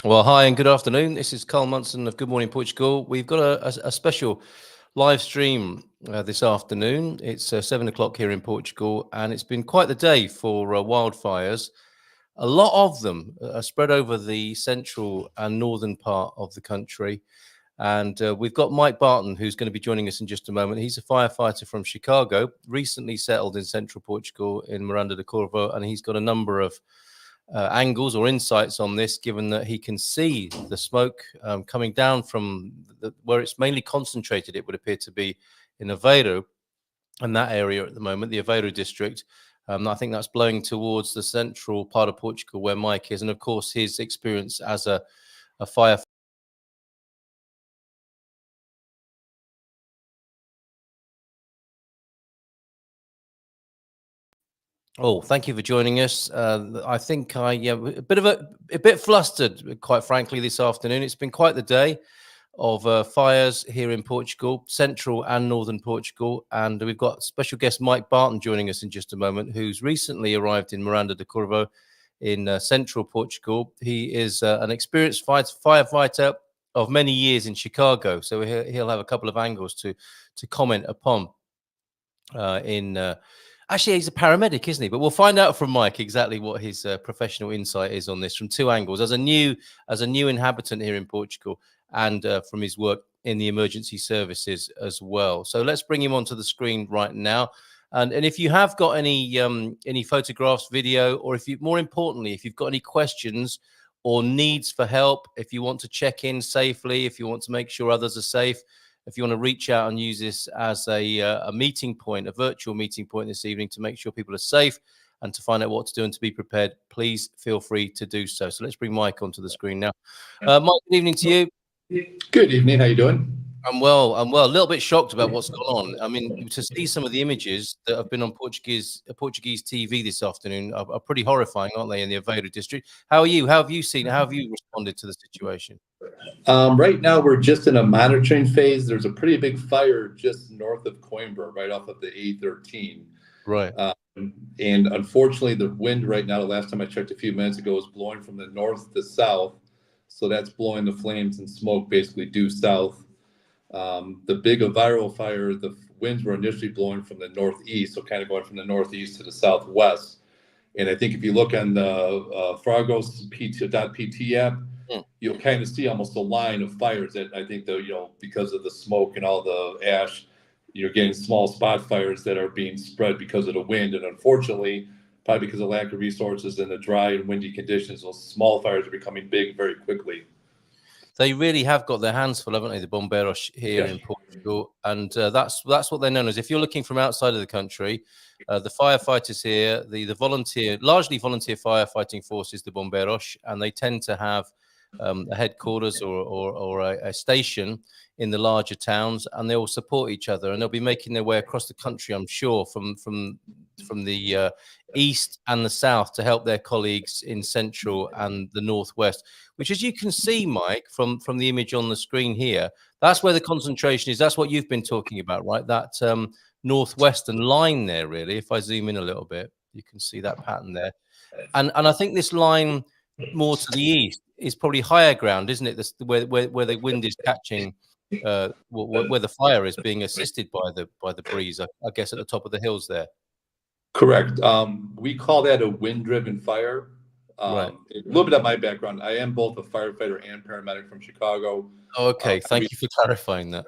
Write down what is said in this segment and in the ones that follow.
Well, hi and good afternoon. This is Carl Munson of Good Morning Portugal. We've got a special live stream this afternoon. It's 7 o'clock here in Portugal, and it's been quite the day for wildfires. A lot of them are spread over the central and northern part of the country. And we've got Mike Barton, who's going to be joining us in just a moment. He's a firefighter from Chicago, recently settled in central Portugal in Miranda de Corvo, and he's got a number of angles or insights on this, given that he can see the smoke coming down from where it's mainly concentrated. It would appear to be in Aveiro, and that area at the moment, the Aveiro district. I think that's blowing towards the central part of Portugal where Mike is, and of course his experience as a firefighter. Oh, thank you for joining us. I think a bit flustered, quite frankly, this afternoon. It's been quite the day of fires here in Portugal, central and northern Portugal, and we've got special guest Mike Barton joining us in just a moment, who's recently arrived in Miranda de Corvo in central Portugal. He is an experienced firefighter of many years in Chicago, so he'll have a couple of angles to comment upon in actually he's a paramedic, isn't he? But we'll find out from Mike exactly what his professional insight is on this from two angles, as a new inhabitant here in Portugal, and from his work in the emergency services as well. So let's bring him onto the screen right now. And if you have got any photographs, video, or if you, more importantly, if you've got any questions or needs for help, if you want to check in safely, if you want to make sure others are safe, if you want to reach out and use this as a meeting point, a virtual meeting point this evening to make sure people are safe and to find out what to do and to be prepared, please feel free to do so. So let's bring Mike onto the screen now. Mike, good evening to you. Good evening. How you doing? I'm well. A little bit shocked about what's gone on. I mean, to see some of the images that have been on Portuguese TV this afternoon are pretty horrifying, aren't they, in the Aveiro district? How are you? How have you seen it? How have you responded to the situation? Right now, we're just in a monitoring phase. There's a pretty big fire just north of Coimbra, right off of the A13. Right. And unfortunately, the wind right now, the last time I checked a few minutes ago, is blowing from the north to south. So that's blowing the flames and smoke basically due south. The big viral fire, the winds were initially blowing from the northeast, so kind of going from the northeast to the southwest. And I think if you look on the Fragos.pt app, you'll kind of see almost a line of fires that I think because of the smoke and all the ash, you're getting small spot fires that are being spread because of the wind. And unfortunately, probably because of lack of resources and the dry and windy conditions, those small fires are becoming big very quickly. They really have got their hands full, haven't they, the bombeiros here in Portugal? And that's what they're known as. If you're looking from outside of the country, the firefighters here, the largely volunteer firefighting forces, the bombeiros, and they tend to have a headquarters or a station in the larger towns, and they all support each other, and they'll be making their way across the country, I'm sure, from the east and the south to help their colleagues in central and the northwest, which, as you can see, Mike, from the image on the screen here, that's where the concentration is. That's what you've been talking about, right? That northwestern line there, really. If I zoom in a little bit, you can see that pattern there. And I think this line more to the east is probably higher ground, isn't it? Where the wind is catching, where the fire is being assisted by the breeze, I guess, at the top of the hills there. Correct. We call that a wind-driven fire. Right. A little bit of my background. I am both a firefighter and paramedic from Chicago. Oh, okay. Thank you for clarifying that.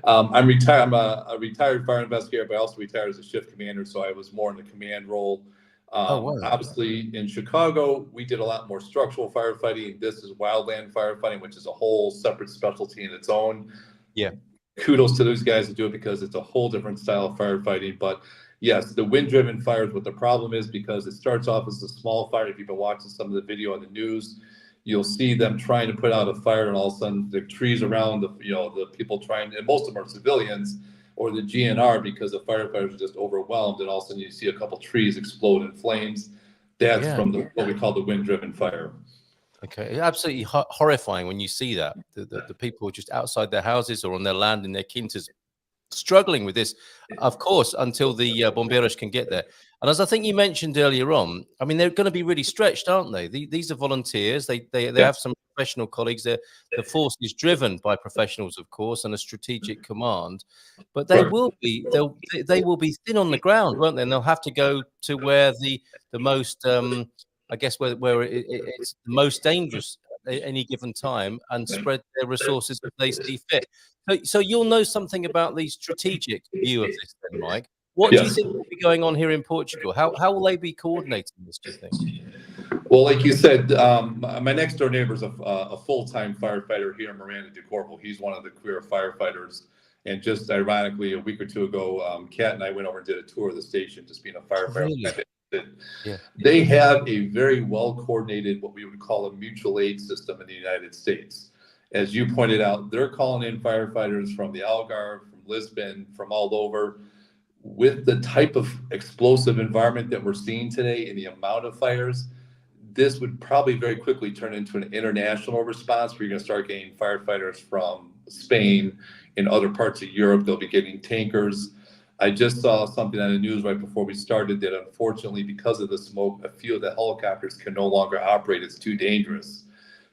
I'm retired. I'm a retired fire investigator, but I also retired as a shift commander, so I was more in the command role. Wow. Obviously, in Chicago, we did a lot more structural firefighting. This is wildland firefighting, which is a whole separate specialty in its own. Yeah. Kudos to those guys that do it because it's a whole different style of firefighting. But yes, the wind-driven fires, what the problem is, because it starts off as a small fire. If you've been watching some of the video on the news, you'll see them trying to put out a fire, and all of a sudden the trees around the people trying, and most of them are civilians, or the GNR, because the firefighters are just overwhelmed, and all of a sudden you see a couple trees explode in flames. That's from what we call the wind-driven fire. Okay, it's absolutely horrifying when you see that. The people just outside their houses or on their land in their quintas struggling with this, of course, until the bombeiros can get there. And as I think you mentioned earlier on, I mean, they're going to be really stretched, aren't they? These are volunteers. They have some professional colleagues. The force is driven by professionals, of course, and a strategic command. But they will be they will be thin on the ground, won't they? And they'll have to go to where the most I guess where it's the most dangerous at any given time, and spread their resources as they see fit. So you'll know something about the strategic view of this, then, Mike. What do you Yes. think will be going on here in Portugal? How will they be coordinating this, do you think? Well, like you said, my next door neighbor is a full-time firefighter here in Miranda de Corporal. He's one of the career firefighters. And just ironically, a week or two ago, Kat and I went over and did a tour of the station, just being a firefighter. Really? Yeah. They have a very well-coordinated, what we would call a mutual aid system in the United States. As you pointed out, they're calling in firefighters from the Algarve, from Lisbon, from all over. With the type of explosive environment that we're seeing today and the amount of fires, this would probably very quickly turn into an international response where you're going to start getting firefighters from Spain and other parts of Europe. They'll be getting tankers. I just saw something on the news right before we started that unfortunately, because of the smoke, a few of the helicopters can no longer operate. It's too dangerous.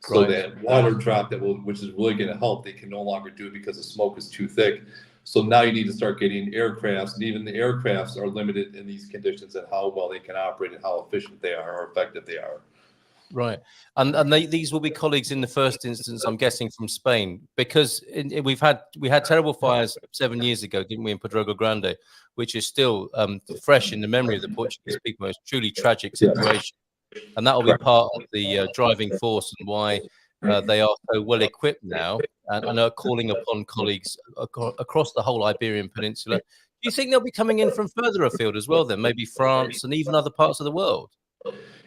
So Right. that water drop which is really going to help, they can no longer do it because the smoke is too thick. So now you need to start getting aircrafts, and even the aircrafts are limited in these conditions and how well they can operate and how efficient they are or effective they are. Right. And these will be colleagues in the first instance, I'm guessing, from Spain, because we had terrible fires 7 years ago, didn't we, in Pedroga Grande, which is still fresh in the memory of the Portuguese people. It's a truly tragic situation. And that will be part of the driving force and why they are so well equipped now and are calling upon colleagues across the whole Iberian Peninsula. Do you think they'll be coming in from further afield as well, then, maybe France and even other parts of the world?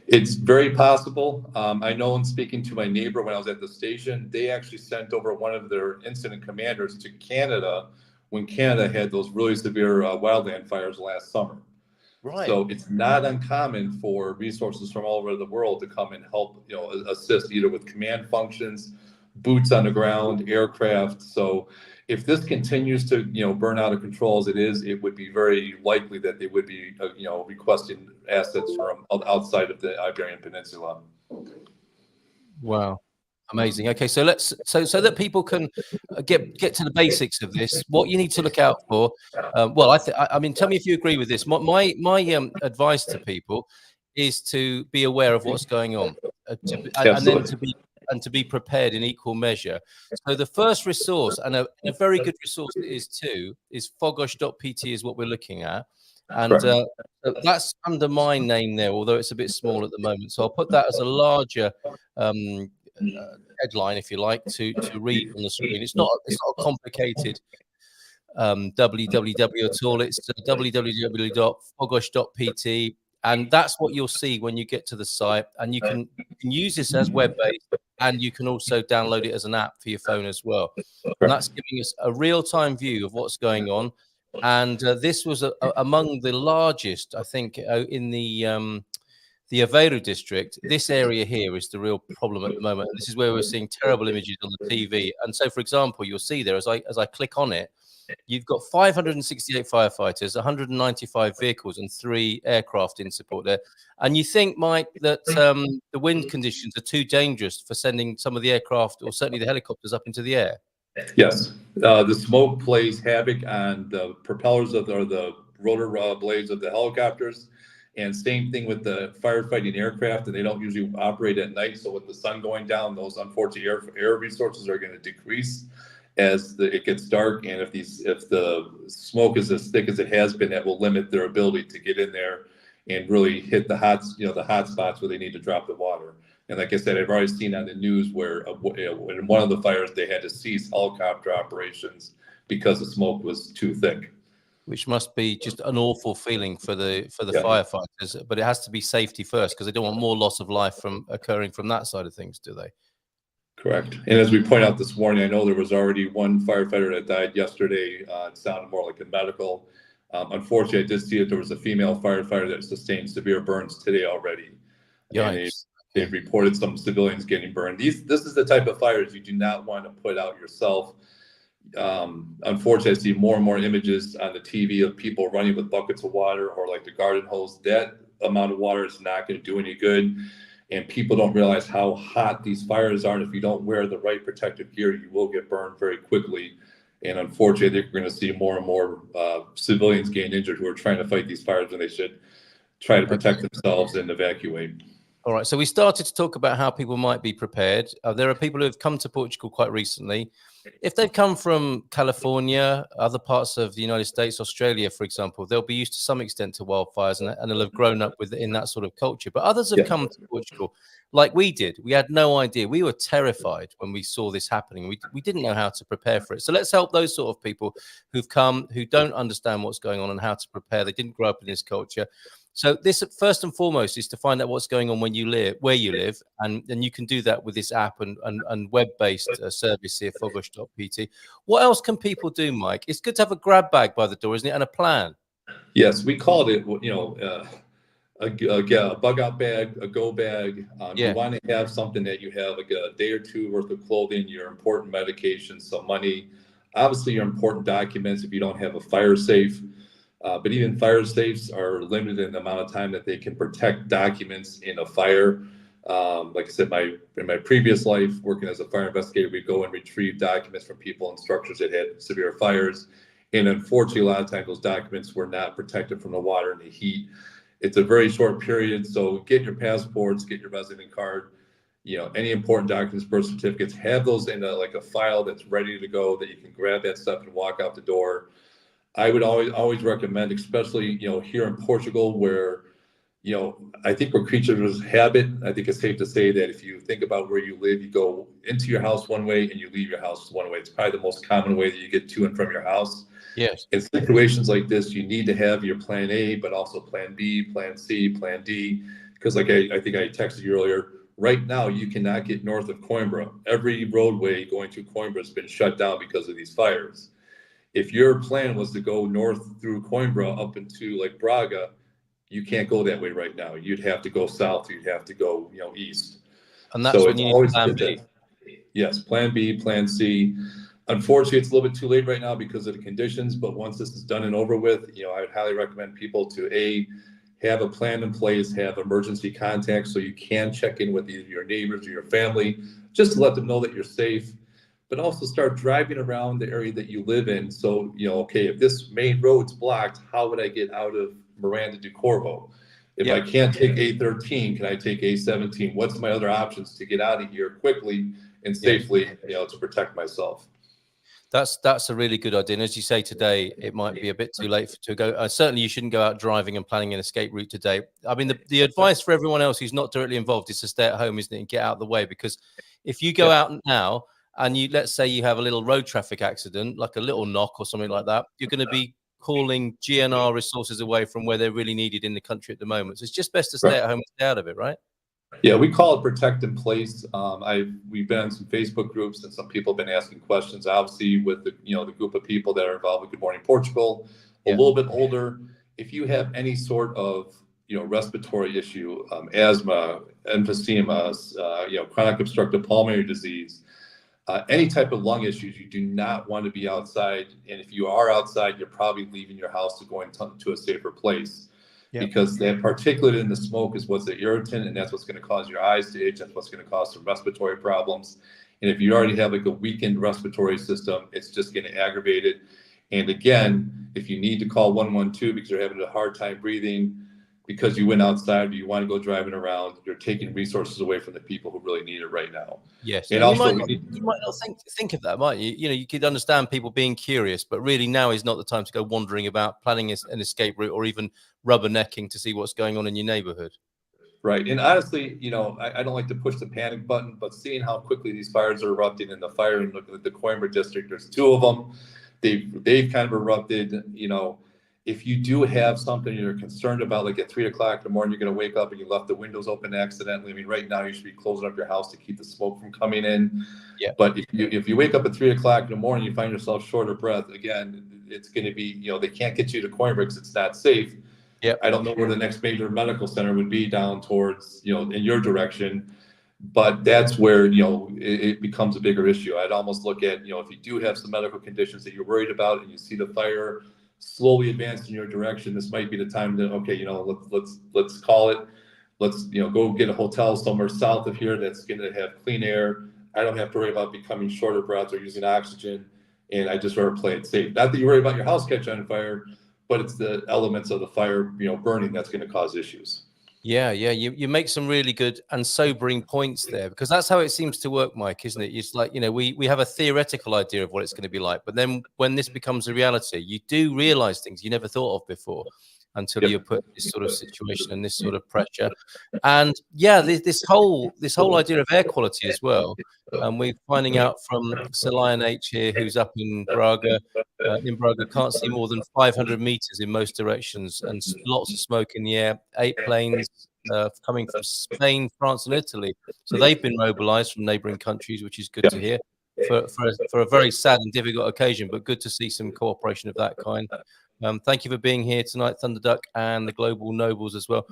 It's very possible. I know in speaking to my neighbor when I was at the station, they actually sent over one of their incident commanders to Canada when Canada had those really severe wildland fires last summer. Right. So it's not uncommon for resources from all over the world to come and help, assist either with command functions, boots on the ground, aircraft. So if this continues to, burn out of control as it is, it would be very likely that they would be, requesting assets from outside of the Iberian Peninsula. Wow. Amazing. Okay, so so that people can get to the basics of this. What you need to look out for. Well, I mean, tell me if you agree with this. My advice to people is to be aware of what's going on, and then to be prepared in equal measure. So the first resource, and a very good resource it is too, is fogos.pt is what we're looking at, and that's under my name there, although it's a bit small at the moment. So I'll put that as a larger headline, if you like, to read on the screen. It's not a complicated www at all. It's www.fogos.pt, and that's what you'll see when you get to the site. And you can use this as web-based, and you can also download it as an app for your phone as well. And that's giving us a real-time view of what's going on. And this was among the largest, I think, in the Aveiro district. This area here is the real problem at the moment. And this is where we're seeing terrible images on the TV. And so, for example, you'll see there, as I click on it, you've got 568 firefighters, 195 vehicles, and 3 aircraft in support there. And you think, Mike, that the wind conditions are too dangerous for sending some of the aircraft, or certainly the helicopters, up into the air? Yes. The smoke plays havoc on the propellers or the rotor blades of the helicopters. And same thing with the firefighting aircraft, and they don't usually operate at night. So with the sun going down, those unfortunate air resources are going to decrease as it gets dark. And if the smoke is as thick as it has been, that will limit their ability to get in there and really hit the hot spots where they need to drop the water. And like I said, I've already seen on the news where in one of the fires they had to cease helicopter operations because the smoke was too thick. Which must be just an awful feeling for the firefighters, but it has to be safety first, because they don't want more loss of life from occurring from that side of things, do they? Correct. And as we point out this morning, I know there was already one firefighter that died yesterday. It sounded more like a medical. Unfortunately, I did see that there was a female firefighter that sustained severe burns today already. Yikes. And they've reported some civilians getting burned. This is the type of fires you do not want to put out yourself. Unfortunately, I see more and more images on the TV of people running with buckets of water or like the garden hose. That amount of water is not going to do any good. and people don't realize how hot these fires are. And if you don't wear the right protective gear, you will get burned very quickly. And unfortunately, I think we're going to see more and more civilians getting injured who are trying to fight these fires when they should try to protect themselves and evacuate. All right. So we started to talk about how people might be prepared. There are people who have come to Portugal quite recently. If they've come from California, other parts of the United States, Australia, for example, they'll be used to some extent to wildfires and they'll have grown up in that sort of culture. But others have come to Portugal like we did. We had no idea. We were terrified when we saw this happening. We didn't know how to prepare for it. So let's help those sort of people who've come, who don't understand what's going on and how to prepare. They didn't grow up in this culture. So this, first and foremost, is to find out what's going on when you live, where you live, and you can do that with this app and web-based service here, Fogos.pt. What else can people do, Mike? It's good to have a grab bag by the door, isn't it, and a plan? Yes, we called it, a bug out bag, a go bag. You want to have something that you have like a day or two worth of clothing, your important medications, some money, obviously your important documents if you don't have a fire safe. But even fire safes are limited in the amount of time that they can protect documents in a fire. Like I said, in my previous life, working as a fire investigator, we go and retrieve documents from people and structures that had severe fires. And unfortunately, a lot of times those documents were not protected from the water and the heat. It's a very short period. So get your passports, get your resident card, any important documents, birth certificates, have those in a file that's ready to go that you can grab that stuff and walk out the door. I would always recommend, especially, here in Portugal where, I think we're creatures of habit. I think it's safe to say that if you think about where you live, you go into your house one way and you leave your house one way. It's probably the most common way that you get to and from your house. Yes. In situations like this, you need to have your plan A, but also plan B, plan C, plan D. Because like I think I texted you earlier, right now you cannot get north of Coimbra. Every roadway going to Coimbra has been shut down because of these fires. If your plan was to go north through Coimbra up into like Braga, you can't go that way right now. You'd have to go south. You'd have to go, east. And that's when you need plan B. Yes, plan B, plan C. Unfortunately, it's a little bit too late right now because of the conditions, but once this is done and over with, I would highly recommend people to have a plan in place, have emergency contacts so you can check in with either your neighbors or your family, just to let them know that you're safe, but also start driving around the area that you live in. So, okay, if this main road's blocked, how would I get out of Miranda do Corvo? If I can't take A13, can I take A17? What's my other options to get out of here quickly and safely, to protect myself? That's a really good idea. And as you say today, it might be a bit too late to go. Certainly, you shouldn't go out driving and planning an escape route today. I mean, the advice for everyone else who's not directly involved is to stay at home, isn't it, and get out of the way? Because if you go out now and let's say you have a little road traffic accident, like a little knock or something like that, you're going to be calling GNR resources away from where they're really needed in the country at the moment. So it's just best to stay at home and stay out of it, right? Yeah, we call it protect in place. We've been in some Facebook groups and some people have been asking questions, obviously with the group of people that are involved with Good Morning Portugal, a little bit older. If you have any sort of respiratory issue, asthma, emphysema, chronic obstructive pulmonary disease, any type of lung issues, you do not want to be outside. And if you are outside, you're probably leaving your house to going to a safer place. Because that particulate in the smoke is what's the irritant, and that's what's going to cause your eyes to itch. That's what's going to cause some respiratory problems. And if you already have like a weakened respiratory system, it's just going to aggravate it. And again, if you need to call 112 because you're having a hard time breathing, because you went outside, or you want to go driving around, you're taking resources away from the people who really need it right now. Yes, and also you might not think of that, might you? You could understand people being curious, but really now is not the time to go wandering about planning an escape route or even rubbernecking to see what's going on in your neighborhood. Right, and honestly, I don't like to push the panic button, but seeing how quickly these fires are erupting, and the fire in the Coimbra district, there's two of them. They've kind of erupted. If you do have something you're concerned about, like at 3 o'clock in the morning, you're going to wake up and you left the windows open accidentally. I mean, right now you should be closing up your house to keep the smoke from coming in. Yeah. But if you wake up at 3 o'clock in the morning, you find yourself short of breath. Again, it's going to be, they can't get you to Coimbra because it's not safe. Yeah. I don't know where the next major medical center would be down towards, in your direction. But that's where, it becomes a bigger issue. I'd almost look at, if you do have some medical conditions that you're worried about and you see the fire slowly advance in your direction, this might be the time to, okay, let's call it. let's, go get a hotel somewhere south of here that's going to have clean air. I don't have to worry about becoming short of breath or using oxygen. And I just rather play it safe. Not that you worry about your house catching on fire, but it's the elements of the fire, burning that's going to cause issues. Yeah, yeah, you make some really good and sobering points there, because that's how it seems to work, Mike, isn't it? It's like, we have a theoretical idea of what it's going to be like, but then when this becomes a reality, you do realize things you never thought of before until Yep. you're put in this sort of situation and this sort of pressure. And yeah, this whole idea of air quality as well. We're finding out from Sir Lion H here, who's up in Braga. In Braga, can't see more than 500 meters in most directions, and lots of smoke in the air. 8 planes coming from Spain, France, and Italy. So they've been mobilized from neighboring countries, which is good to hear for a very sad and difficult occasion, but good to see some cooperation of that kind. Thank you for being here tonight, Thunderduck, and the Global Nobles as well.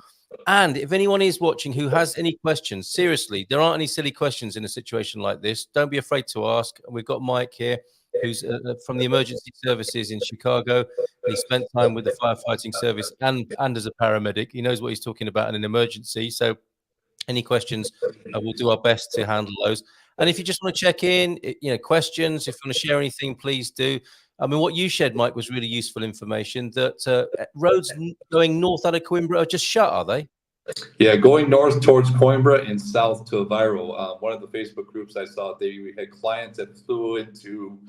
And if anyone is watching who has any questions, seriously, there aren't any silly questions in a situation like this. Don't be afraid to ask. We've got Mike here, who's from the emergency services in Chicago. He spent time with the firefighting service and as a paramedic. He knows what he's talking about in an emergency. So any questions, we'll do our best to handle those. And if you just want to check in, questions, if you want to share anything, please do. I mean, what you shared, Mike, was really useful information that roads going north out of Coimbra are just shut, are they? Yeah, going north towards Coimbra and south to Aveiro. One of the Facebook groups I saw, we had clients that flew into,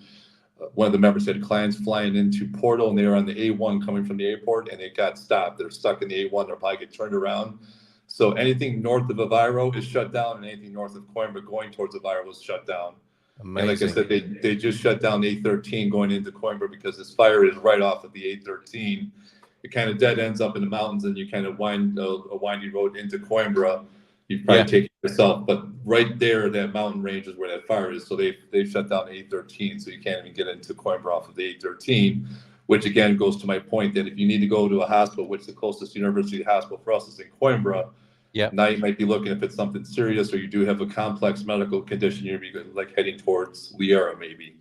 one of the members had clients flying into Porto, and they were on the A1 coming from the airport, and they got stopped. They're stuck in the A1. They'll probably get turned around. So anything north of Aveiro is shut down, and anything north of Coimbra going towards Aveiro is shut down. Amazing. And like I said, they just shut down A13 going into Coimbra because this fire is right off of the A13. It kind of dead ends up in the mountains, and you kind of wind a windy road into Coimbra. You probably take it yourself, but right there, that mountain range is where that fire is. So they've shut down A13, so you can't even get into Coimbra off of the A13. Which again goes to my point that if you need to go to a hospital, which the closest university hospital for us is in Coimbra, now you might be looking if it's something serious or you do have a complex medical condition, you'd be like heading towards Liera maybe,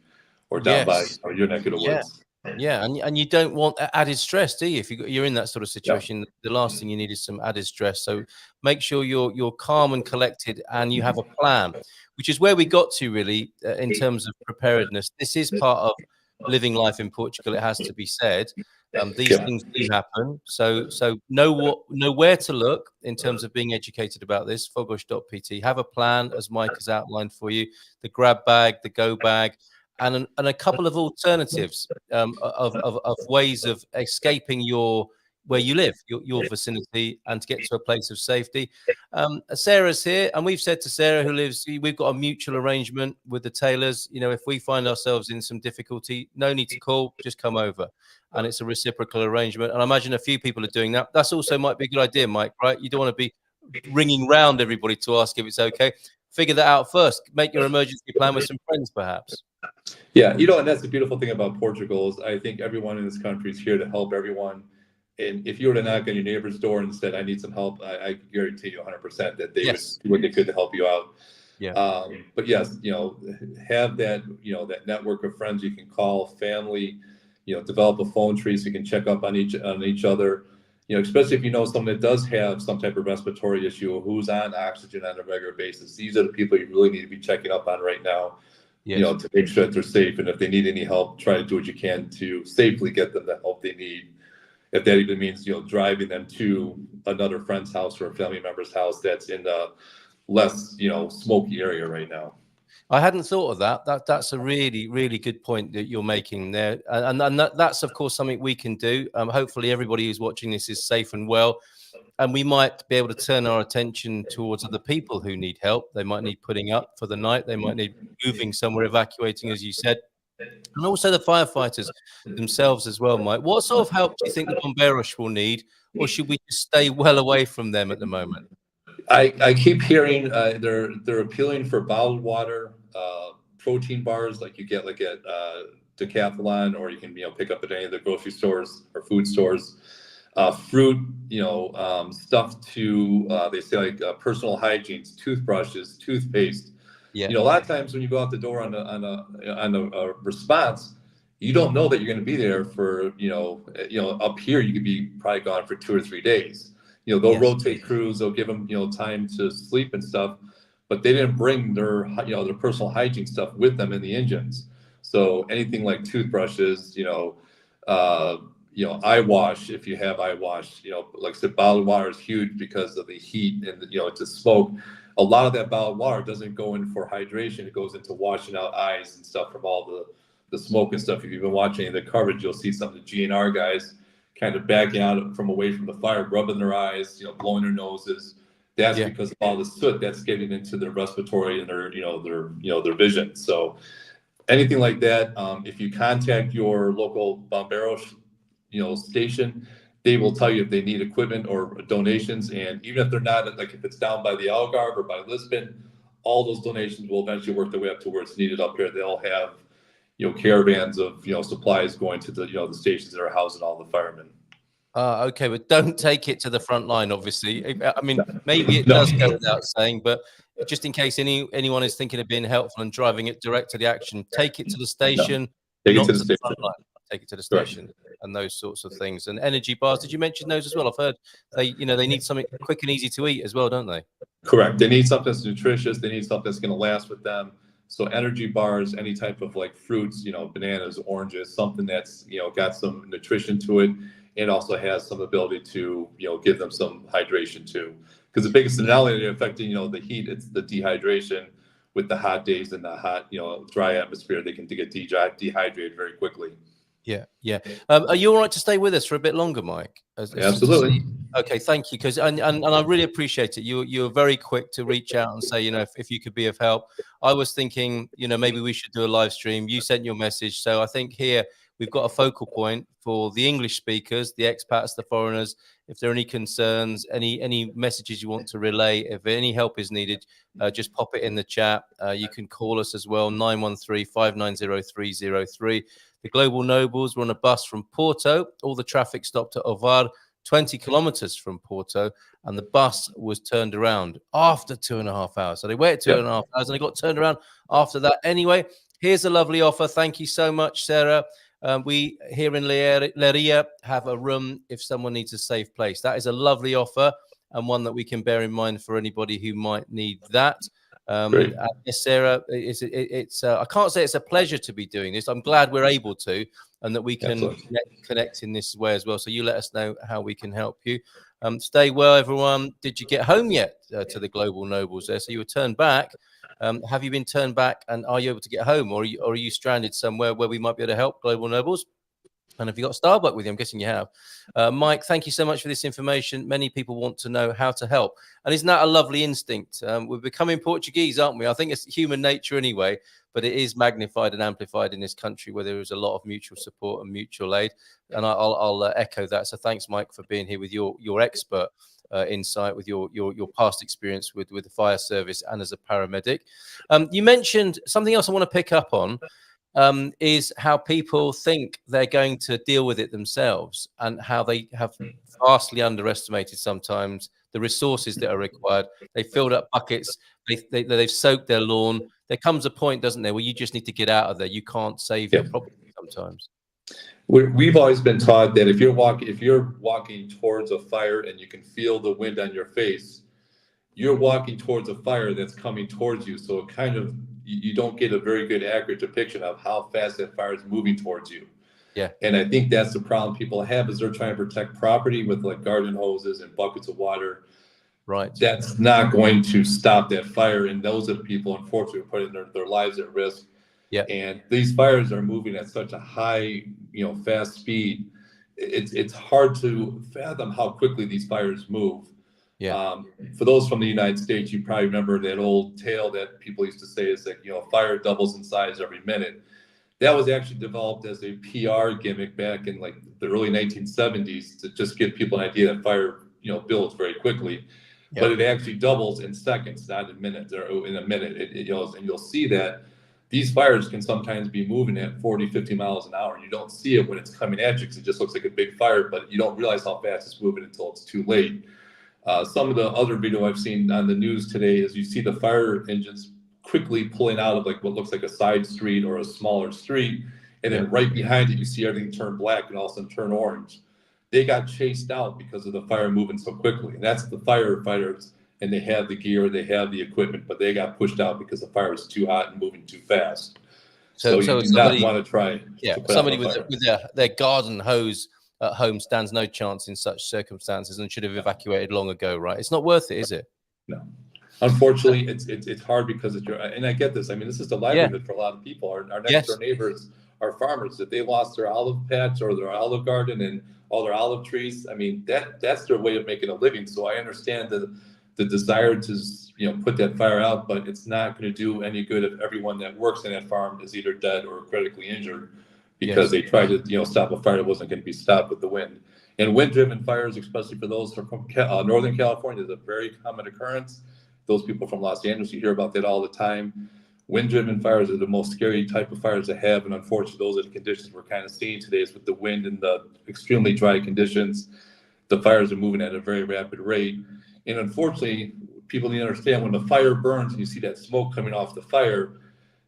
or down by your neck of the woods. Yeah, and you don't want added stress, do you? If you're in that sort of situation, the last thing you need is some added stress. So make sure you're calm and collected, and you have a plan, which is where we got to really in terms of preparedness. This is part of living life in Portugal, it has to be said. These things do happen, so know where to look in terms of being educated about this. Fogos.pt, have a plan as Mike has outlined for you, the grab bag, the go bag, and a couple of alternatives of ways of escaping where you live, your vicinity, and to get to a place of safety. Sarah's here, and we've said to Sarah, we've got a mutual arrangement with the Taylors. If we find ourselves in some difficulty, no need to call, just come over. And it's a reciprocal arrangement. And I imagine a few people are doing that. That's also might be a good idea, Mike, right? You don't want to be ringing round everybody to ask if it's okay. Figure that out first. Make your emergency plan with some friends, perhaps. Yeah, and that's the beautiful thing about Portugal is I think everyone in this country is here to help everyone. And if you were to knock on your neighbor's door and said, I need some help, I guarantee you 100% that they would do what they could to help you out. Yeah. But yes, have that, that network of friends you can call, family, develop a phone tree so you can check up on each other, especially if you know someone that does have some type of respiratory issue or who's on oxygen on a regular basis. These are the people you really need to be checking up on right now, to make sure that they're safe. And if they need any help, try to do what you can to safely get them the help they need. If that even means, driving them to another friend's house or a family member's house that's in the less, smoky area right now. I hadn't thought of that. That's a really, really good point that you're making there. And that's, of course, something we can do. Hopefully everybody who's watching this is safe and well. And we might be able to turn our attention towards other people who need help. They might need putting up for the night. They might need moving somewhere, evacuating, as you said. And also the firefighters themselves as well, Mike. What sort of help do you think the Bombeiros will need? Or should we just stay well away from them at the moment? I keep hearing they're appealing for bottled water, protein bars like you get like at Decathlon, or you can pick up at any of the grocery stores or food stores. Fruit, stuff to they say like personal hygiene, toothbrushes, toothpaste. A lot of times when you go out the door on a response, you don't know that you're going to be there for up here you could be probably gone for 2 or 3 days. they'll Yes. rotate crews, they'll give them, time to sleep and stuff, but they didn't bring their, their personal hygiene stuff with them in the engines. So anything like toothbrushes, eye wash, if you have eye wash, like I said, bottled water is huge because of the heat and, it's a smoke. A lot of that bottled water doesn't go in for hydration. It goes into washing out eyes and stuff from all the smoke and stuff. If you've been watching the coverage, you'll see some of the GNR guys kind of backing out from away from the fire, rubbing their eyes, blowing their noses. That's because of all the soot that's getting into their respiratory and their vision. So anything like that, if you contact your local Bombero, station, they will tell you if they need equipment or donations. And even if they're not, like if it's down by the Algarve or by Lisbon, all those donations will eventually work their way up to where it's needed up here. They'll have, caravans of, supplies going to the, the stations that are housing all the firemen. Okay, but don't take it to the front line, obviously. I mean, maybe it No. does go without saying, but just in case anyone is thinking of being helpful and driving it direct to the action, take it to the station, Take it not to the the station. front line. Take it to the Correct. station and those sorts of things. And energy bars, did you mention those as well? I've heard they need something quick and easy to eat as well, don't they? Correct. They need something that's nutritious. They need something that's going to last with them. So energy bars, any type of like fruits, bananas, oranges, something that's, got some nutrition to it. And also has some ability to, give them some hydration too. Because the biggest, not only affecting, the heat, it's the dehydration with the hot days and the hot, dry atmosphere. They can get dehydrated very quickly. Yeah, yeah. Are you all right to stay with us for a bit longer, Mike? Absolutely. Okay, thank you. Because and I really appreciate it. You were very quick to reach out and say, if you could be of help. I was thinking, maybe we should do a live stream. You sent your message, so I think here we've got a focal point for the English speakers, the expats, the foreigners. If there are any concerns, any messages you want to relay, if any help is needed, just pop it in the chat. You can call us as well, 913-590-303. The Global Nobles were on a bus from Porto. All the traffic stopped at Ovar, 20 kilometers from Porto, and the bus was turned around after 2.5 hours. So they waited 2.5 hours and they got turned around after that. Anyway, here's a lovely offer. Thank you so much, Sarah. We here in Leiria have a room if someone needs a safe place. That is a lovely offer and one that we can bear in mind for anybody who might need that. Yes, Sarah, it's I can't say it's a pleasure to be doing this. I'm glad we're able to, and that we can connect in this way as well. So you let us know how we can help you. Stay well, everyone. Did you get home yet to the Global Nobles there? So you were turned back. Have you been turned back, and are you able to get home, or are you stranded somewhere where we might be able to help, Global Nobles? And have you got Starbucks with you? I'm guessing you have. Mike, thank you so much for this information. Many people want to know how to help. And isn't that a lovely instinct? We're becoming Portuguese, aren't we? I think it's human nature anyway, but it is magnified and amplified in this country where there is a lot of mutual support and mutual aid. And I'll echo that. So thanks, Mike, for being here with your expert insight, with your past experience with the fire service and as a paramedic. You mentioned something else I want to pick up on. Is how people think they're going to deal with it themselves and how they have vastly underestimated sometimes the resources that are required. They filled up buckets, they've soaked their lawn. There comes a point, doesn't there, where you just need to get out of there. You can't save your property sometimes. We've always been taught that if you're walking towards a fire and you can feel the wind on your face, you're walking towards a fire that's coming towards you. So it kind of, you don't get a very good accurate depiction of how fast that fire is moving towards you. Yeah. And I think that's the problem people have, is they're trying to protect property with like garden hoses and buckets of water. Right. That's not going to stop that fire. And those are the people, unfortunately, are putting their lives at risk. Yeah. And these fires are moving at such a high, fast speed. It's hard to fathom how quickly these fires move. Yeah. For those from the United States, you probably remember that old tale that people used to say is that, fire doubles in size every minute. That was actually developed as a PR gimmick back in like the early 1970s to just give people an idea that fire, builds very quickly. Yeah. But it actually doubles in seconds, not in minutes or in a minute. And you'll see that these fires can sometimes be moving at 40, 50 miles an hour. You don't see it when it's coming at you because it just looks like a big fire, but you don't realize how fast it's moving until it's too late. Some of the other video I've seen on the news today is you see the fire engines quickly pulling out of like what looks like a side street or a smaller street. And then right behind it, you see everything turn black and all of a sudden turn orange. they got chased out because of the fire moving so quickly. And that's the firefighters, and they have the gear, they have the equipment, but they got pushed out because the fire was too hot and moving too fast. So you do not want to try to put out a fire. With their garden hose at home stands no chance in such circumstances and should have evacuated long ago, right? It's not worth it, is it? No. Unfortunately, it's hard because it's and I get this. I mean, this is the livelihood for a lot of people. Our next door neighbors are farmers. If they lost their olive patch or their olive garden and all their olive trees, I mean, that's their way of making a living. So I understand the desire to put that fire out, but it's not going to do any good if everyone that works in that farm is either dead or critically injured because they tried to stop a fire that wasn't going to be stopped with the wind. And wind-driven fires, especially for those from Northern California, is a very common occurrence. Those people from Los Angeles, you hear about that all the time. Wind-driven fires are the most scary type of fires to have, and unfortunately, those are the conditions we're kind of seeing today. Is with the wind and the extremely dry conditions, the fires are moving at a very rapid rate. And unfortunately, people need to understand when the fire burns and you see that smoke coming off the fire,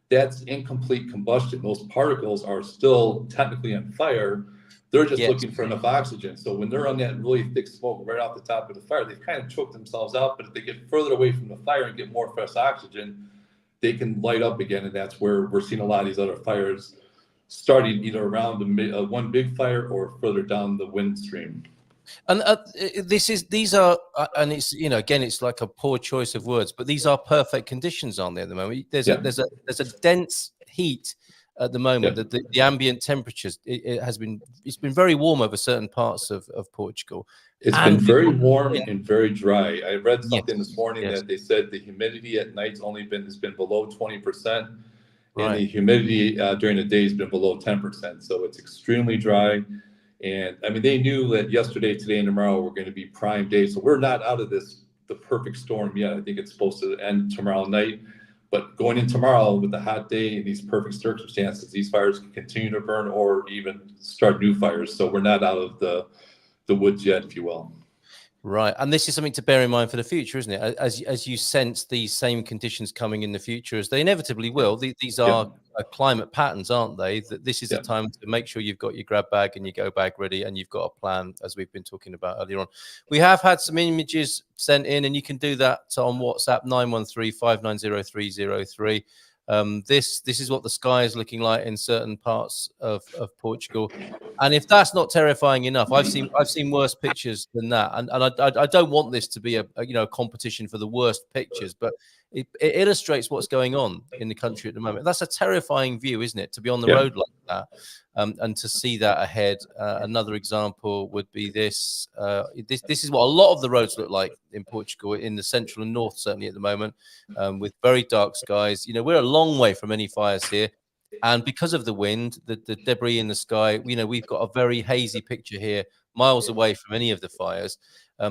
that's incomplete combustion. Those particles are still technically on fire. They're just looking for enough oxygen. So when they're on that really thick smoke right off the top of the fire, they've kind of choked themselves out. But if they get further away from the fire and get more fresh oxygen, they can light up again. And that's where we're seeing a lot of these other fires starting either around one big fire or further down the wind stream. And these are, and it's again, it's like a poor choice of words, but these are perfect conditions, aren't they? At the moment, there's a dense heat at the moment. The ambient temperatures, it's been very warm over certain parts of Portugal. It's been very warm and very dry. I read something this morning that they said the humidity at night's has been below 20%, and the humidity during the day has been below 10%. So it's extremely dry. And I mean, they knew that yesterday, today, and tomorrow were going to be prime days. So we're not out of the perfect storm yet. I think it's supposed to end tomorrow night. But going in tomorrow with the hot day and these perfect circumstances, these fires can continue to burn or even start new fires. So we're not out of the woods yet, if you will. Right. And this is something to bear in mind for the future, isn't it? As you sense these same conditions coming in the future, as they inevitably will. These are climate patterns, aren't they? That this is a time to make sure you've got your grab bag and your go bag ready and you've got a plan, as we've been talking about earlier on. We have had some images sent in, and you can do that on WhatsApp 913-590-303. This is what the sky is looking like in certain parts of Portugal, and if that's not terrifying enough, I've seen worse pictures than that, and I don't want this to be a competition for the worst pictures, but it illustrates what's going on in the country at the moment. That's a terrifying view, isn't it, to be on the road like that, and to see that ahead. Another example would be this. This is what a lot of the roads look like in Portugal, in the central and north, certainly at the moment, with very dark skies. We're a long way from any fires here, and because of the wind, the debris in the sky, we've got a very hazy picture here, miles away from any of the fires.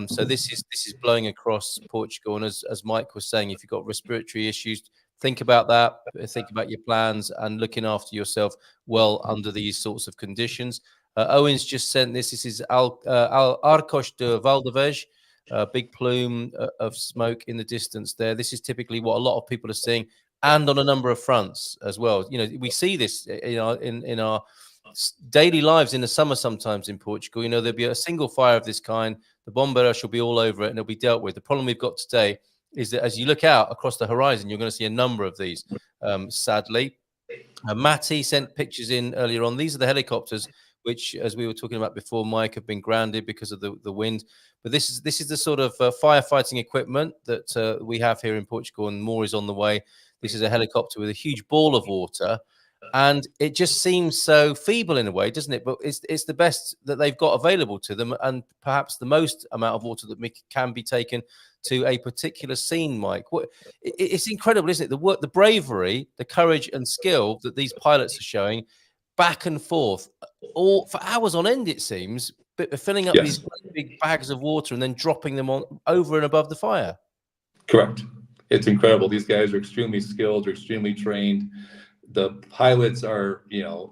So this is blowing across Portugal, and as Mike was saying, if you've got respiratory issues, think about that. Think about your plans and looking after yourself well under these sorts of conditions. Owen's just sent this. This is Arcos de Valdevez, a big plume of smoke in the distance there. This is typically what a lot of people are seeing, and on a number of fronts as well. We see this in our daily lives in the summer sometimes in Portugal. There'll be a single fire of this kind. The bombeiros will be all over it and it'll be dealt with. The problem we've got today is that as you look out across the horizon, you're going to see a number of these, sadly. Matty sent pictures in earlier on. These are the helicopters which, as we were talking about before, Mike, have been grounded because of the wind. But this is the sort of firefighting equipment that we have here in Portugal, and more is on the way. This is a helicopter with a huge ball of water, and it just seems so feeble in a way, doesn't it? But it's the best that they've got available to them, and perhaps the most amount of water that can be taken to a particular scene, Mike. It's incredible, isn't it? The bravery, the courage and skill that these pilots are showing back and forth, all for hours on end, it seems, but filling up these big bags of water and then dropping them on over and above the fire. Correct. It's incredible. These guys are extremely skilled, they're extremely trained. The pilots are,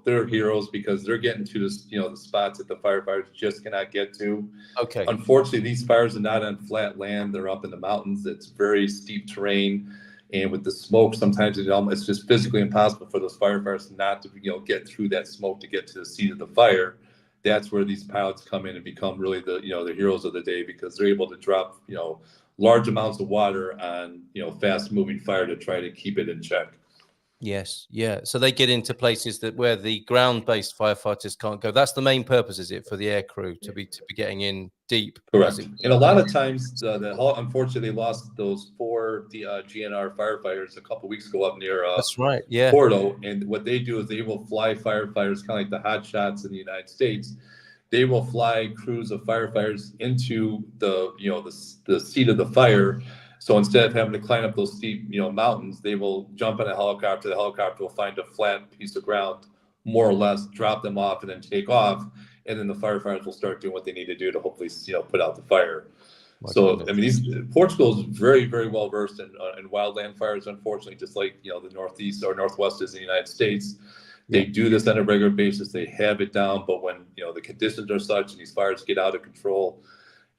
they're heroes because they're getting to this, the spots that the firefighters just cannot get to. Okay. Unfortunately, these fires are not on flat land. They're up in the mountains. It's very steep terrain. And with the smoke, sometimes it's just physically impossible for those firefighters not to, get through that smoke to get to the scene of the fire. that's where these pilots come in and become really the, the heroes of the day, because they're able to drop, large amounts of water on, fast moving fire to try to keep it in check. Yes, yeah. So they get into places that where the ground-based firefighters can't go. That's the main purpose, is it, for the air crew to be getting in deep? Correct. And a lot of times, unfortunately, they lost those 4 GNR firefighters a couple weeks ago up near That's right. Yeah. Porto. And what they do is they will fly firefighters, kind of like the hot shots in the United States. They will fly crews of firefighters into the, the seat of the fire. So instead of having to climb up those steep, mountains, they will jump in a helicopter. The helicopter will find a flat piece of ground, more or less, drop them off, and then take off. And then the firefighters will start doing what they need to do to hopefully, put out the fire. So, I mean, Portugal is very, very well versed in wildland fires, unfortunately, just like, the Northeast or Northwest is in the United States. They do this on a regular basis. They have it down, but when, the conditions are such and these fires get out of control,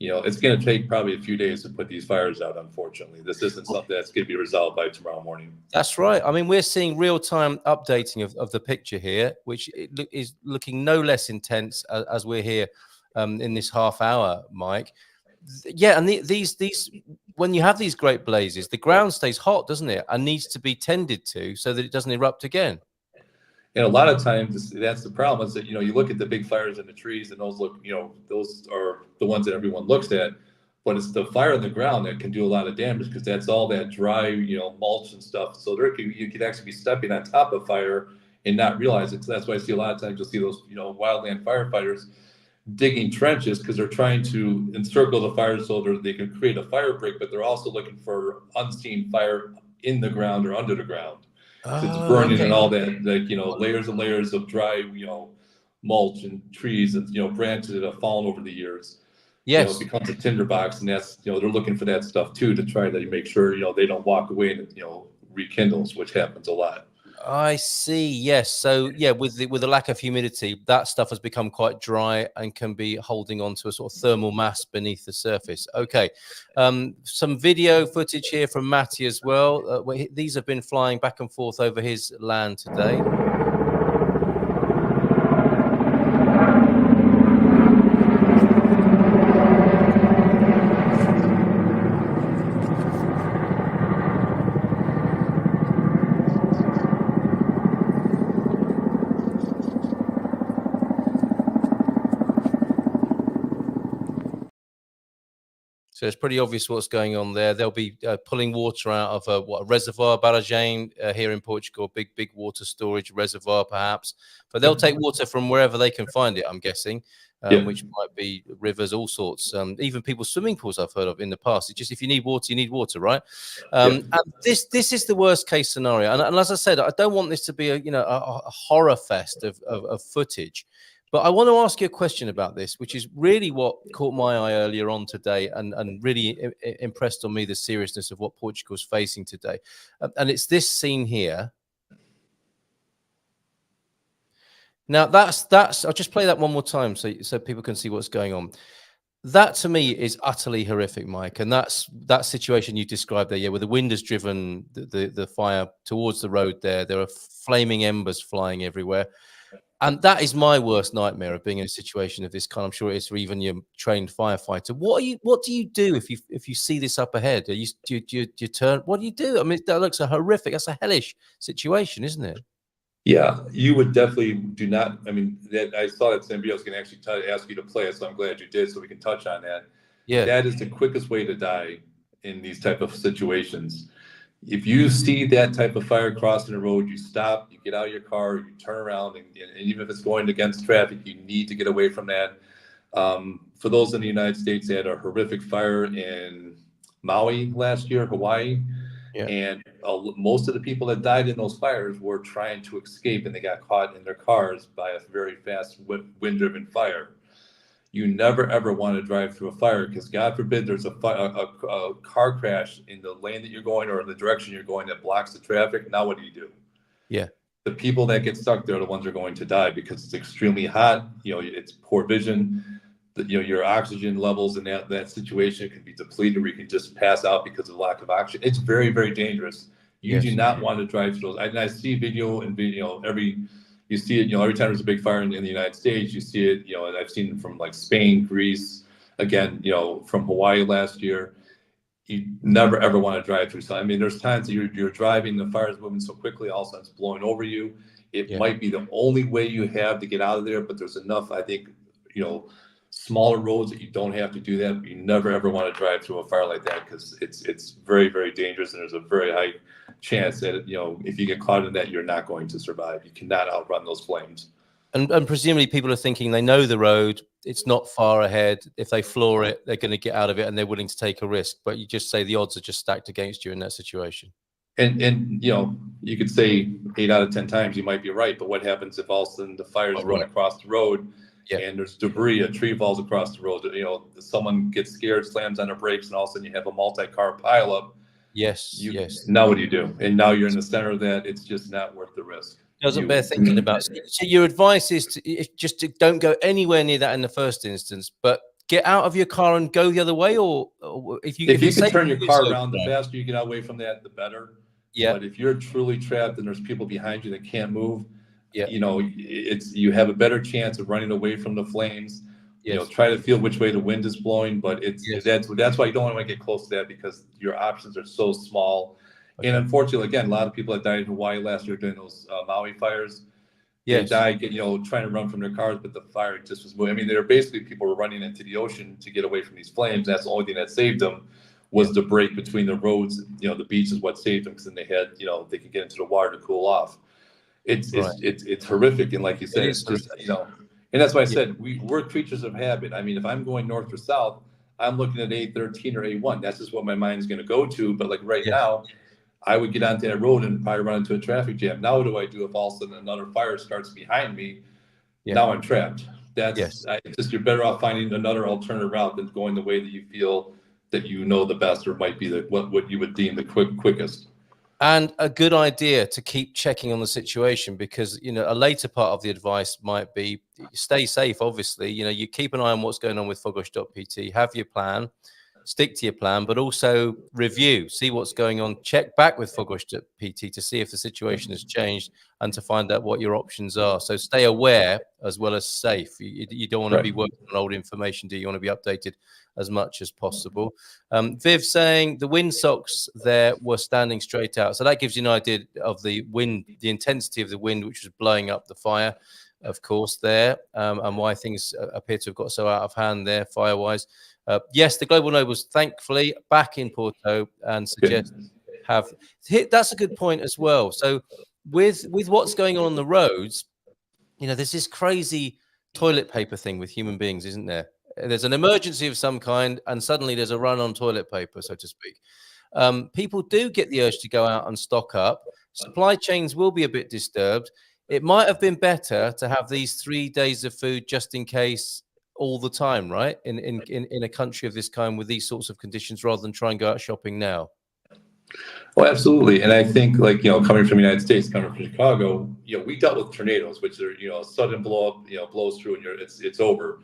it's going to take probably a few days to put these fires out, unfortunately. This isn't something that's going to be resolved by tomorrow morning. That's right. I mean, we're seeing real-time updating of the picture here, which is looking no less intense as we're here in this half hour, Mike. Yeah, and these when you have these great blazes, the ground stays hot, doesn't it? And needs to be tended to so that it doesn't erupt again. And a lot of times that's the problem, is that, you look at the big fires in the trees and those look, those are the ones that everyone looks at, but it's the fire on the ground that can do a lot of damage, because that's all that dry, mulch and stuff. So you could actually be stepping on top of fire and not realize it. So that's why I see a lot of times you'll see those, wildland firefighters digging trenches, because they're trying to encircle the fire so they can create a fire break, but they're also looking for unseen fire in the ground or under the ground. It's burning and all that, like, layers and layers of dry, mulch and trees and, branches that have fallen over the years. Yes. It becomes a tinderbox, and that's, they're looking for that stuff too, to try to make sure, they don't walk away and, rekindles, which happens a lot. I see. Yes. So yeah, with the lack of humidity, that stuff has become quite dry and can be holding on to a sort of thermal mass beneath the surface. Okay. Some video footage here from Matty as well. These have been flying back and forth over his land today. So it's pretty obvious what's going on there. They'll be pulling water out of a reservoir, barragem, here in Portugal, big water storage reservoir, perhaps. But they'll take water from wherever they can find it, I'm guessing, which might be rivers, all sorts. Even people's swimming pools I've heard of in the past. It's just, if you need water, right? And this is the worst case scenario. And as I said, I don't want this to be a horror fest of footage. But I want to ask you a question about this, which is really what caught my eye earlier on today and really impressed on me the seriousness of what Portugal's facing today. And it's this scene here. Now, that's I'll just play that one more time so people can see what's going on. That to me is utterly horrific, Mike. And that's that situation you described there, yeah, where the wind has driven the fire towards the road there. There are flaming embers flying everywhere. And that is my worst nightmare, of being in a situation of this kind. I'm sure it is for even your trained firefighter. What do you do if you see this up ahead? Do you turn? What do you do? I mean, that looks horrific. That's a hellish situation, isn't it? Yeah, you would definitely do not. I mean, I saw that same video. I was going to actually ask you to play it, so I'm glad you did, so we can touch on that. Yeah, that is the quickest way to die in these type of situations. If you see that type of fire crossing the road, you stop, you get out of your car, you turn around, and even if it's going against traffic, you need to get away from that. For those in the United States, they had a horrific fire in Maui last year, Hawaii. Yeah. And most of the people that died in those fires were trying to escape, and they got caught in their cars by a very fast wind-driven fire. You never, ever want to drive through a fire, because God forbid there's a car crash in the lane that you're going or in the direction you're going that blocks the traffic. Now what do? Yeah. The people that get stuck there are the ones that are going to die, because it's extremely hot. It's poor vision. Your oxygen levels in that situation can be depleted, where you can just pass out because of lack of oxygen. It's very, very dangerous. You do not want to drive through those. I see video every You see it, every time there's a big fire in the United States, you see it, and I've seen it from like Spain, Greece, again, from Hawaii last year. You never ever want to drive through. So I mean, there's times that you're driving, the fire is moving so quickly, all of a sudden it's blowing over you. It might be the only way you have to get out of there, but there's enough, I think, smaller roads that you don't have to do that. But you never ever want to drive through a fire like that because it's very, very dangerous, and there's a very high chance that if you get caught in that, you're not going to survive. You cannot outrun those flames. And presumably people are thinking they know the road, it's not far ahead. If they floor it, they're going to get out of it, and they're willing to take a risk. But you just say the odds are just stacked against you in that situation. And you could say 8 out of 10 times you might be right, but what happens if all of a sudden the fires run across the road and there's debris, a tree falls across the road, someone gets scared, slams on their brakes, and all of a sudden you have a multi-car pileup. Yes. Now what do you do? And now you're in the center of that. It's just not worth the risk. Doesn't bear thinking about. So your advice is to don't go anywhere near that in the first instance, but get out of your car and go the other way, or if you can turn your car around, the faster you get away from that, the better. Yeah. But if you're truly trapped and there's people behind you that can't move, you have a better chance of running away from the flames. Try to feel which way the wind is blowing, but that's why you don't want to get close to that, because your options are so small. Okay. And unfortunately, again, a lot of people that died in Hawaii last year during those Maui fires, they died, trying to run from their cars, but the fire just was moving. I mean, they were basically, people were running into the ocean to get away from these flames. That's the only thing that saved them, was the break between the roads. The beach is what saved them, because then they had, they could get into the water to cool off. It's horrific, and like you said, it's just, and that's why I said we're creatures of habit. I mean, if I'm going north or south, I'm looking at A13 or A1. That's just what my mind's going to go to. But like right now, I would get onto that road and probably run into a traffic jam. Now what do I do if all of a sudden another fire starts behind me? Now I'm trapped. That's just, you're better off finding another alternative route than going the way that you feel that the best, or might be what you would deem the quickest. And a good idea to keep checking on the situation, because a later part of the advice might be stay safe. Obviously, you keep an eye on what's going on with Fogosh.pt, have your plan, stick to your plan, but also review, see what's going on, check back with Fogosh.pt to see if the situation has changed and to find out what your options are. So stay aware as well as safe. You don't want to be working on old information, do you? You want to be updated as much as possible. Viv saying the windsocks there were standing straight out. So that gives you an idea of the wind, the intensity of the wind, which was blowing up the fire, of course, there, and why things appear to have got so out of hand there, fire-wise. Yes, the Global Nobles, thankfully, back in Porto, and suggest that's a good point as well. So with what's going on the roads, there's this crazy toilet paper thing with human beings, isn't there? There's an emergency of some kind, and suddenly there's a run on toilet paper, so to speak. People do get the urge to go out and stock up. Supply chains will be a bit disturbed. It might have been better to have these 3 days of food just in case all the time, right? In a country of this kind with these sorts of conditions, rather than try and go out shopping now. Well, absolutely. And I think, like, coming from the United States, coming from Chicago, we dealt with tornadoes, which are, a sudden blow up, blows through and it's over.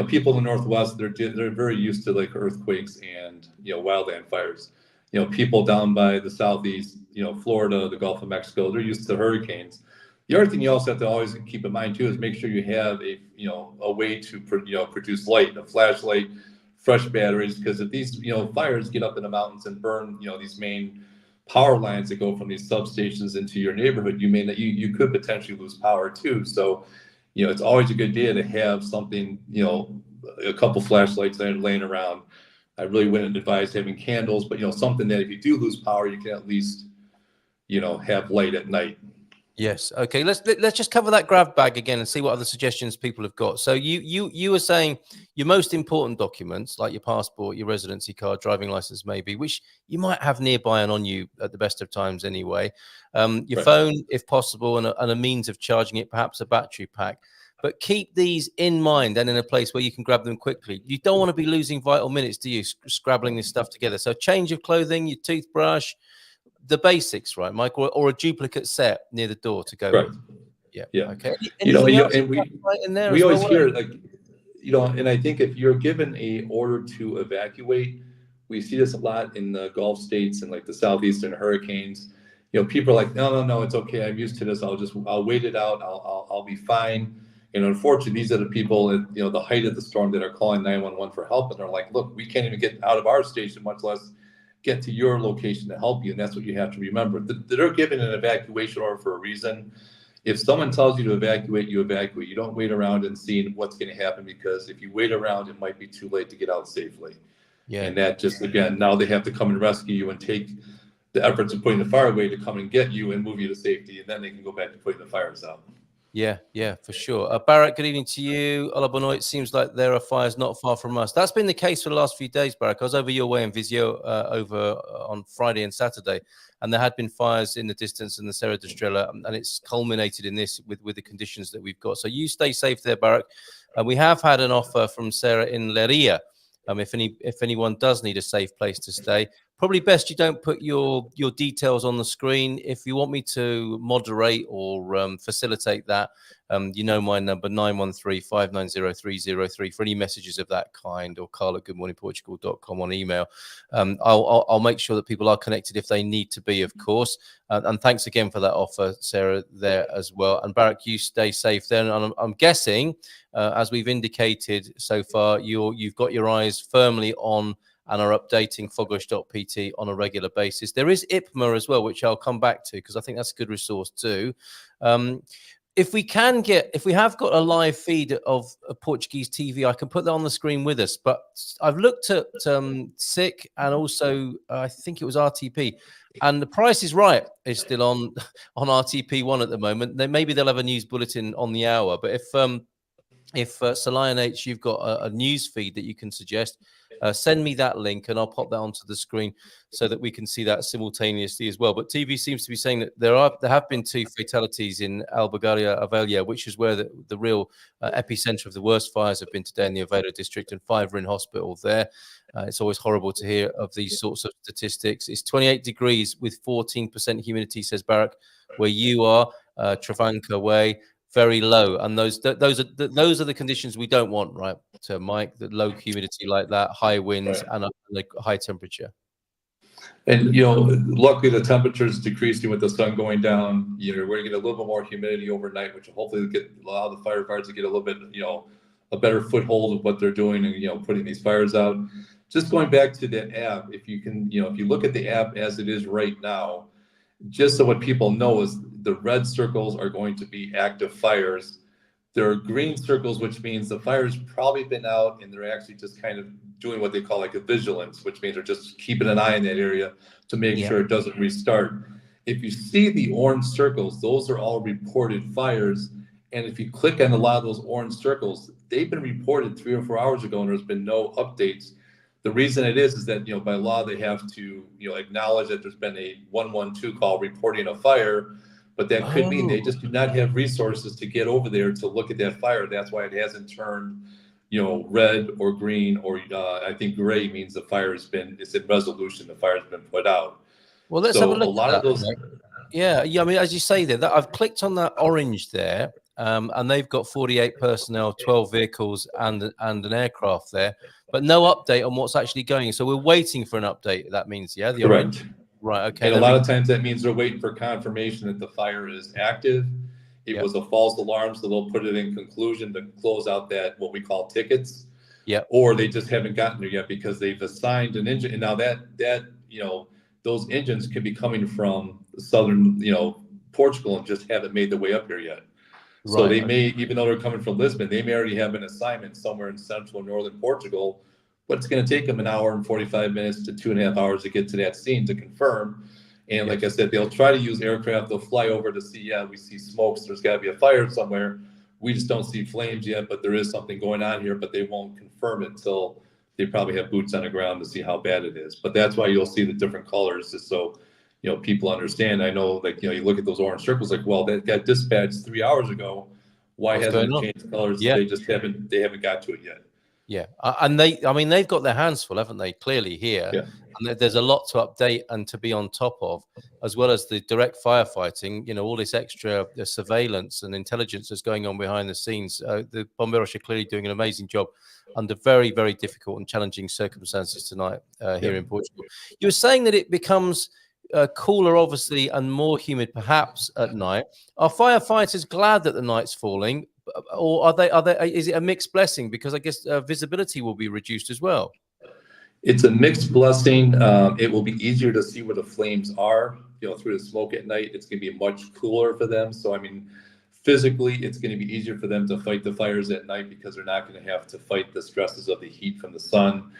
People in the Northwest, they're very used to like earthquakes and, wildland fires. People down by the Southeast, Florida, the Gulf of Mexico, they're used to hurricanes. The other thing you also have to always keep in mind too is make sure you have a way to produce light, a flashlight, fresh batteries, because if these fires get up in the mountains and burn these main power lines that go from these substations into your neighborhood, you could potentially lose power too. So it's always a good idea to have something, a couple flashlights laying around. I really wouldn't advise having candles, but something that if you do lose power, you can at least have light at night. Yes. Okay. Let's just cover that grab bag again and see what other suggestions people have got. So you were saying your most important documents, like your passport, your residency card, driving license, maybe, which you might have nearby and on you at the best of times anyway. Your phone, if possible, and a means of charging it, perhaps a battery pack. But keep these in mind and in a place where you can grab them quickly. You don't want to be losing vital minutes, do you, scrabbling this stuff together? So change of clothing, your toothbrush, the basics, right, Mike, or a duplicate set near the door to go with. Yeah. Okay. And we always hear, like, and I think if you're given a order to evacuate, we see this a lot in the Gulf states and like the southeastern hurricanes. people are like, no, it's okay. I'm used to this. I'll wait it out. I'll be fine. And unfortunately, these are the people at, the height of the storm that are calling 911 for help. And they're like, look, we can't even get out of our station, much less get to your location to help you. And that's what you have to remember. They're given an evacuation order for a reason. If someone tells you to evacuate, you evacuate. You don't wait around and see what's going to happen, because if you wait around, it might be too late to get out safely. Yeah. And that just, again, now they have to come and rescue you and take the efforts of putting the fire away to come and get you and move you to safety. And then they can go back to putting the fires out. Yeah, for sure. Barrett, good evening to you. Olabono, it seems like there are fires not far from us. That's been the case for the last few days, Barrett. I was over your way in Visio over on Friday and Saturday, and there had been fires in the distance in the Serra da Estrela, and it's culminated in this with the conditions that we've got. So you stay safe there, Barrett. We have had an offer from Sarah in Leria. If anyone does need a safe place to stay, probably best you don't put your details on the screen. If you want me to moderate or facilitate that, my number, 913-590-303 for any messages of that kind, or carl@goodmorningportugal.com on email. I'll make sure that people are connected if they need to be, of course. And thanks again for that offer, Sarah, there as well. And Barrack, you stay safe there. And I'm guessing, as we've indicated so far, you've got your eyes firmly on and are updating fogwash.pt on a regular basis. There is IPMA as well, which I'll come back to, because I think that's a good resource too. If we have got a live feed of Portuguese TV, I can put that on the screen with us. But I've looked at SIC and also I think it was RTP, and the Price is Right is still on RTP1 at the moment. Maybe they'll have a news bulletin on the hour. But if Solion H, you've got a news feed that you can suggest, send me that link and I'll pop that onto the screen so that we can see that simultaneously as well. But TV seems to be saying that there have been 2 fatalities in Albergaria, Avelia, which is where the real epicenter of the worst fires have been today in the Aveiro district, and 5 are in hospital there. It's always horrible to hear of these sorts of statistics. It's 28 degrees with 14% humidity, says Barrack, where you are, Travanca Way. Very low, and those are the conditions we don't want, right? So, Mike, the low humidity like that, high winds, right, and a high temperature. And luckily the temperature is decreasing with the sun going down. We're going to get a little bit more humidity overnight, which will hopefully allow the firefighters to get a little bit, a better foothold of what they're doing and putting these fires out. Just going back to the app, if you can, if you look at the app as it is right now, just so what people know is the red circles are going to be active fires. There are green circles, which means the fire's probably been out and they're actually just kind of doing what they call like a vigilance, which means they're just keeping an eye in that area to make sure it doesn't restart. If you see the orange circles, those are all reported fires. And if you click on a lot of those orange circles, they've been reported 3 or 4 hours ago and there's been no updates. The reason it is that, by law, they have to, acknowledge that there's been a 112 call reporting a fire, but that could mean they just do not have resources to get over there to look at that fire. That's why it hasn't turned, red or green, or I think gray means the fire it's in resolution. The fire's been put out. Well, let's have a look at that. Yeah. I mean, as you say there, I've clicked on that orange there, and they've got 48 personnel, 12 vehicles, and an aircraft there, but no update on what's actually going. So we're waiting for an update. That means, the Correct. Orange. Right. Okay. And a lot of times that means they're waiting for confirmation that the fire is active. It was a false alarm, so they'll put it in conclusion to close out that what we call tickets. Yeah. Or they just haven't gotten there yet because they've assigned an engine, and now that those engines could be coming from southern Portugal and just haven't made their way up here yet. Right. So they may, even though they're coming from Lisbon, they may already have an assignment somewhere in central and northern Portugal, but it's going to take them an hour and 45 minutes to 2.5 hours to get to that scene to confirm. And like I said, they'll try to use aircraft. They'll fly over to see, we see smokes. There's got to be a fire somewhere. We just don't see flames yet, but there is something going on here, but they won't confirm it until they probably have boots on the ground to see how bad it is. But that's why you'll see the different colors, just so people understand. I know, you look at those orange circles, like, well, that got dispatched 3 hours ago. Why hasn't it changed colors? Yeah. They haven't got to it yet. Yeah, and they've got their hands full, haven't they? Clearly here, and there's a lot to update and to be on top of, as well as the direct firefighting. All this extra surveillance and intelligence that's going on behind the scenes. The Bombeiros are clearly doing an amazing job under very, very difficult and challenging circumstances tonight here in Portugal. You were saying that it becomes cooler, obviously, and more humid, perhaps at night. Are firefighters glad that the night's falling, or are they? Is it a mixed blessing? Because I guess visibility will be reduced as well. It's a mixed blessing. It will be easier to see where the flames are, through the smoke at night. It's going to be much cooler for them. So, I mean, physically, it's going to be easier for them to fight the fires at night because they're not going to have to fight the stresses of the heat from the sun.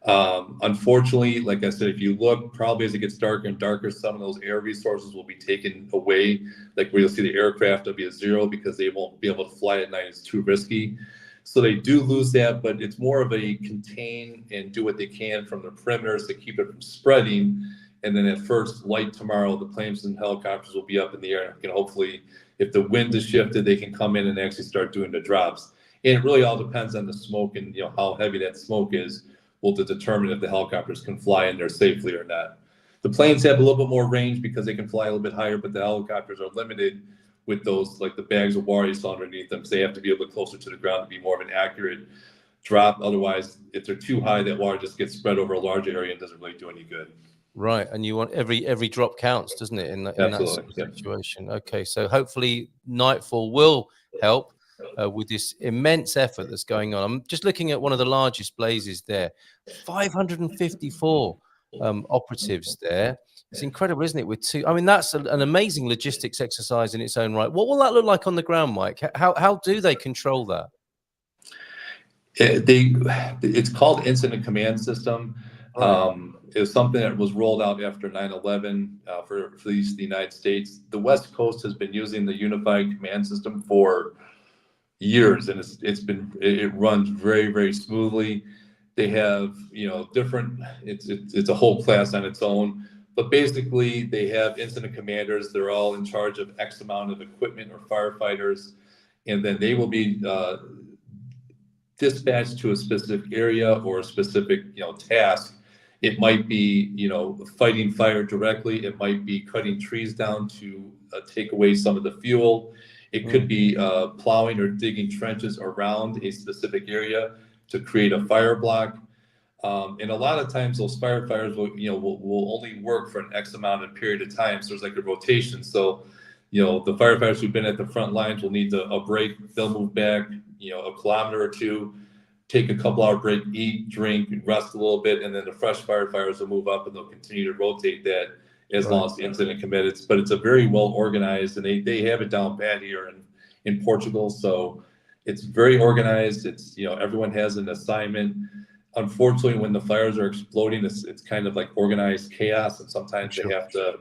Unfortunately, like I said, if you look, probably as it gets darker and darker, some of those air resources will be taken away. Like where you'll see the aircraft will be at zero because they won't be able to fly at night. It's too risky. So they do lose that, but it's more of a contain and do what they can from the perimeters to keep it from spreading. And then at first light tomorrow, the planes and helicopters will be up in the air. And hopefully, if the wind is shifted, they can come in and actually start doing the drops. And it really all depends on the smoke and how heavy that smoke is will determine if the helicopters can fly in there safely or not. The planes have a little bit more range because they can fly a little bit higher, but the helicopters are limited with those, like the bags of water you saw underneath them. So they have to be a little bit closer to the ground to be more of an accurate drop. Otherwise, if they're too high, that water just gets spread over a large area and doesn't really do any good. Right, and you want every drop counts, doesn't it? In that sort of situation. Yep. Okay, so hopefully nightfall will help with this immense effort that's going on. I'm just looking at one of the largest blazes there, 554 operatives there. It's incredible, isn't it? With two, I mean, that's an amazing logistics exercise in its own right. What will that look like on the ground, Mike? How do they control that? It's called Incident Command System. It was something that was rolled out after 9/11 for at least the United States. The West Coast has been using the Unified Command System for years, and it runs very, very smoothly. They have different. It's a whole class on its own. But basically, they have incident commanders. They're all in charge of X amount of equipment or firefighters, and then they will be dispatched to a specific area or a specific task. It might be fighting fire directly. It might be cutting trees down to take away some of the fuel. It could be plowing or digging trenches around a specific area to create a fire block. And a lot of times those firefighters will only work for an X amount of period of time. So there's like a rotation. So, the firefighters who've been at the front lines will need a break. They'll move back, a kilometer or two, take a couple hour break, eat, drink, rest a little bit. And then the fresh firefighters will move up and they'll continue to rotate that as long as the incident committed. But it's a very well organized, and they have it down bad here in Portugal. So it's very organized. It's, everyone has an assignment. Unfortunately, when the fires are exploding, it's kind of like organized chaos, and sometimes they have to,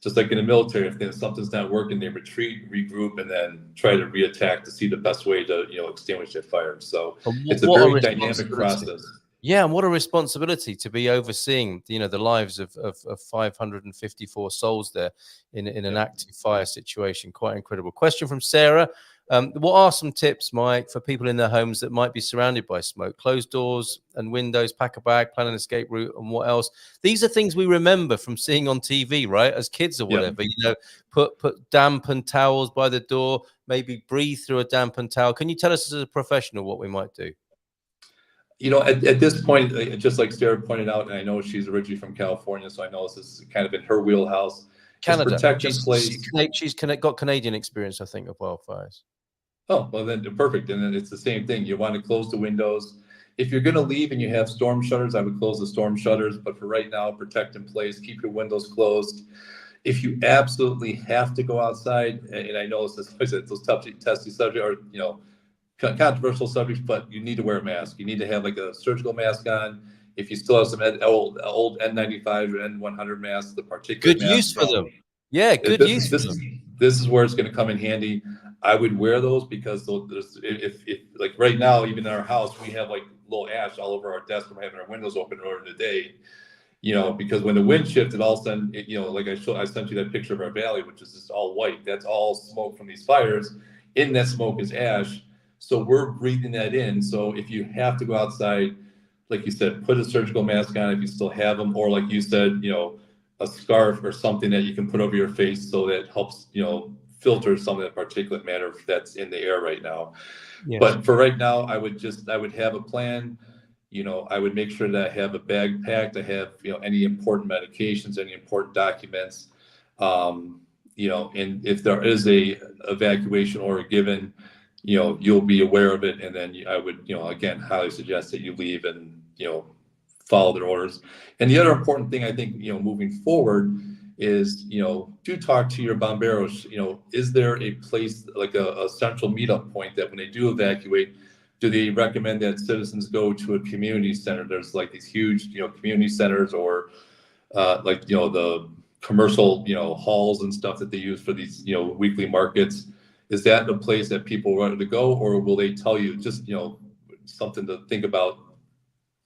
just like in the military, if something's not working, they retreat, regroup, and then try to reattack to see the best way to extinguish that fire. So it's a very dynamic process. Yeah, and what a responsibility to be overseeing the lives of 554 souls there in an active fire situation. Quite incredible. Question from Sarah. What are some tips, Mike, for people in their homes that might be surrounded by smoke? Close doors and windows, pack a bag, plan an escape route, and what else? These are things we remember from seeing on TV, right? As kids or whatever, put dampened towels by the door, maybe breathe through a dampened towel. Can you tell us as a professional what we might do? At this point, just like Sarah pointed out, and I know she's originally from California, so I know this is kind of in her wheelhouse. Canada. She's got Canadian experience, I think, of wildfires. Oh, well then perfect. And then it's the same thing. You want to close the windows. If you're going to leave and you have storm shutters, I would close the storm shutters. But for right now, protect in place, keep your windows closed. If you absolutely have to go outside, and I know those testy subjects are, controversial subjects, but you need to wear a mask. You need to have like a surgical mask on. If you still have some old N95 or N100 masks, the particular good use for them. Yeah, good use for them. This is where it's going to come in handy. I would wear those because if like right now, even in our house, we have like little ash all over our desk from having our windows open earlier today. Because when the wind shifted, all of a sudden, like I sent you that picture of our valley, which is just all white. That's all smoke from these fires. In that smoke is ash. So we're breathing that in. So if you have to go outside, like you said, put a surgical mask on if you still have them, or like you said, a scarf or something that you can put over your face so that helps, filter some of that particulate matter that's in the air right now. Yes. But for right now, I would have a plan. I would make sure that I have a bag packed. I have, any important medications, any important documents. And if there is a evacuation order given, you'll be aware of it. And then I would, again, highly suggest that you leave and, follow their orders. And the other important thing I think, moving forward is, do talk to your bomberos. Is there a place like a central meetup point that when they do evacuate, do they recommend that citizens go to a community center? There's like these huge, community centers or the commercial, halls and stuff that they use for these, weekly markets. Is that the place that people want to go, or will they tell you just, something to think about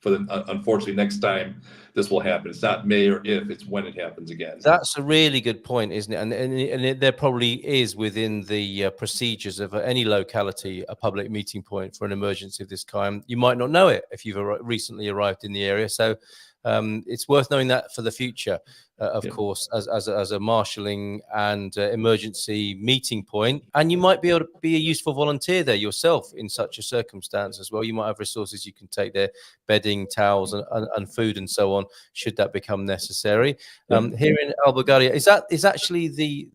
for the, unfortunately, next time this will happen? It's not may or if, it's when it happens again. That's a really good point, isn't it? And there probably is within the procedures of any locality a public meeting point for an emergency of this kind. You might not know it if you've recently arrived in the area, so it's worth knowing that for the future. Of course, as a marshalling and emergency meeting point. And you might be able to be a useful volunteer there yourself in such a circumstance as well. You might have resources you can take there, bedding, towels, and food and so on, should that become necessary. Here in Albergaria, is actually the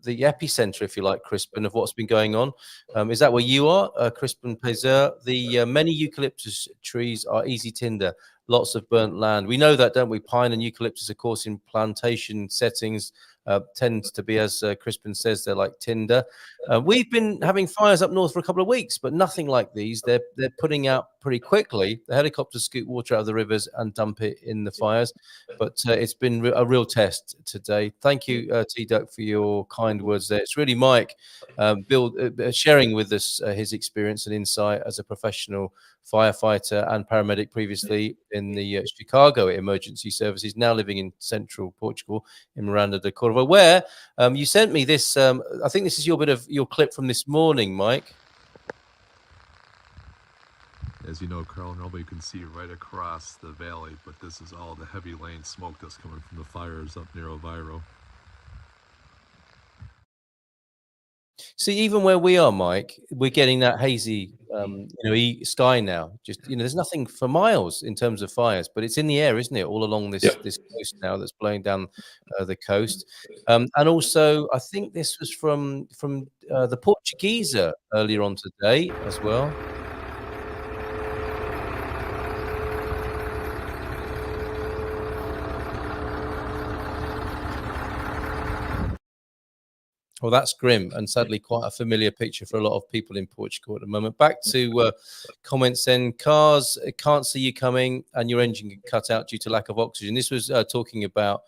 epicenter, if you like, Crispin, of what's been going on. Is that where you are, Crispin Pezer? The many eucalyptus trees are easy tinder. Lots of burnt land. We know that, don't we? Pine and eucalyptus, of course, in plantation settings tends to be, as Crispin says, they're like tinder. We've been having fires up north for a couple of weeks, but nothing like these. They're putting out pretty quickly. The helicopters scoop water out of the rivers and dump it in the fires. But it's been a real test today. Thank you, T-Duck, for your kind words there. It's really Mike sharing with us his experience and insight as a professional firefighter and paramedic previously in the Chicago emergency services, now living in central Portugal in Miranda de Córdoba, where you sent me this. I think this is your clip from this morning, Mike. As you know, Carl, normally you can see right across the valley, but this is all the heavy lane smoke that's coming from the fires up near Oviro. See, even where we are, Mike, we're getting that hazy, sky now. Just, there's nothing for miles in terms of fires, but it's in the air, isn't it? All along this coast now that's blowing down the coast. And also, I think this was from the Portuguese earlier on today as well. Well, that's grim and sadly quite a familiar picture for a lot of people in Portugal at the moment. Back to comments then. Cars can't see you coming and your engine can cut out due to lack of oxygen. This was talking about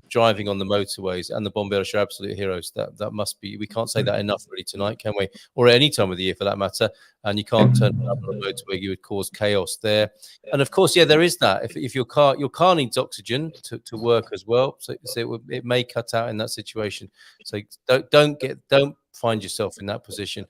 driving on the motorways, and the bomberos are absolute heroes. That must be, we can't say that enough really tonight, can we? Or at any time of the year for that matter. And you can't turn around on a motorway, you would cause chaos there. And of course, there is that. If your car needs oxygen to work as well, so it may cut out in that situation. So don't find yourself in that position.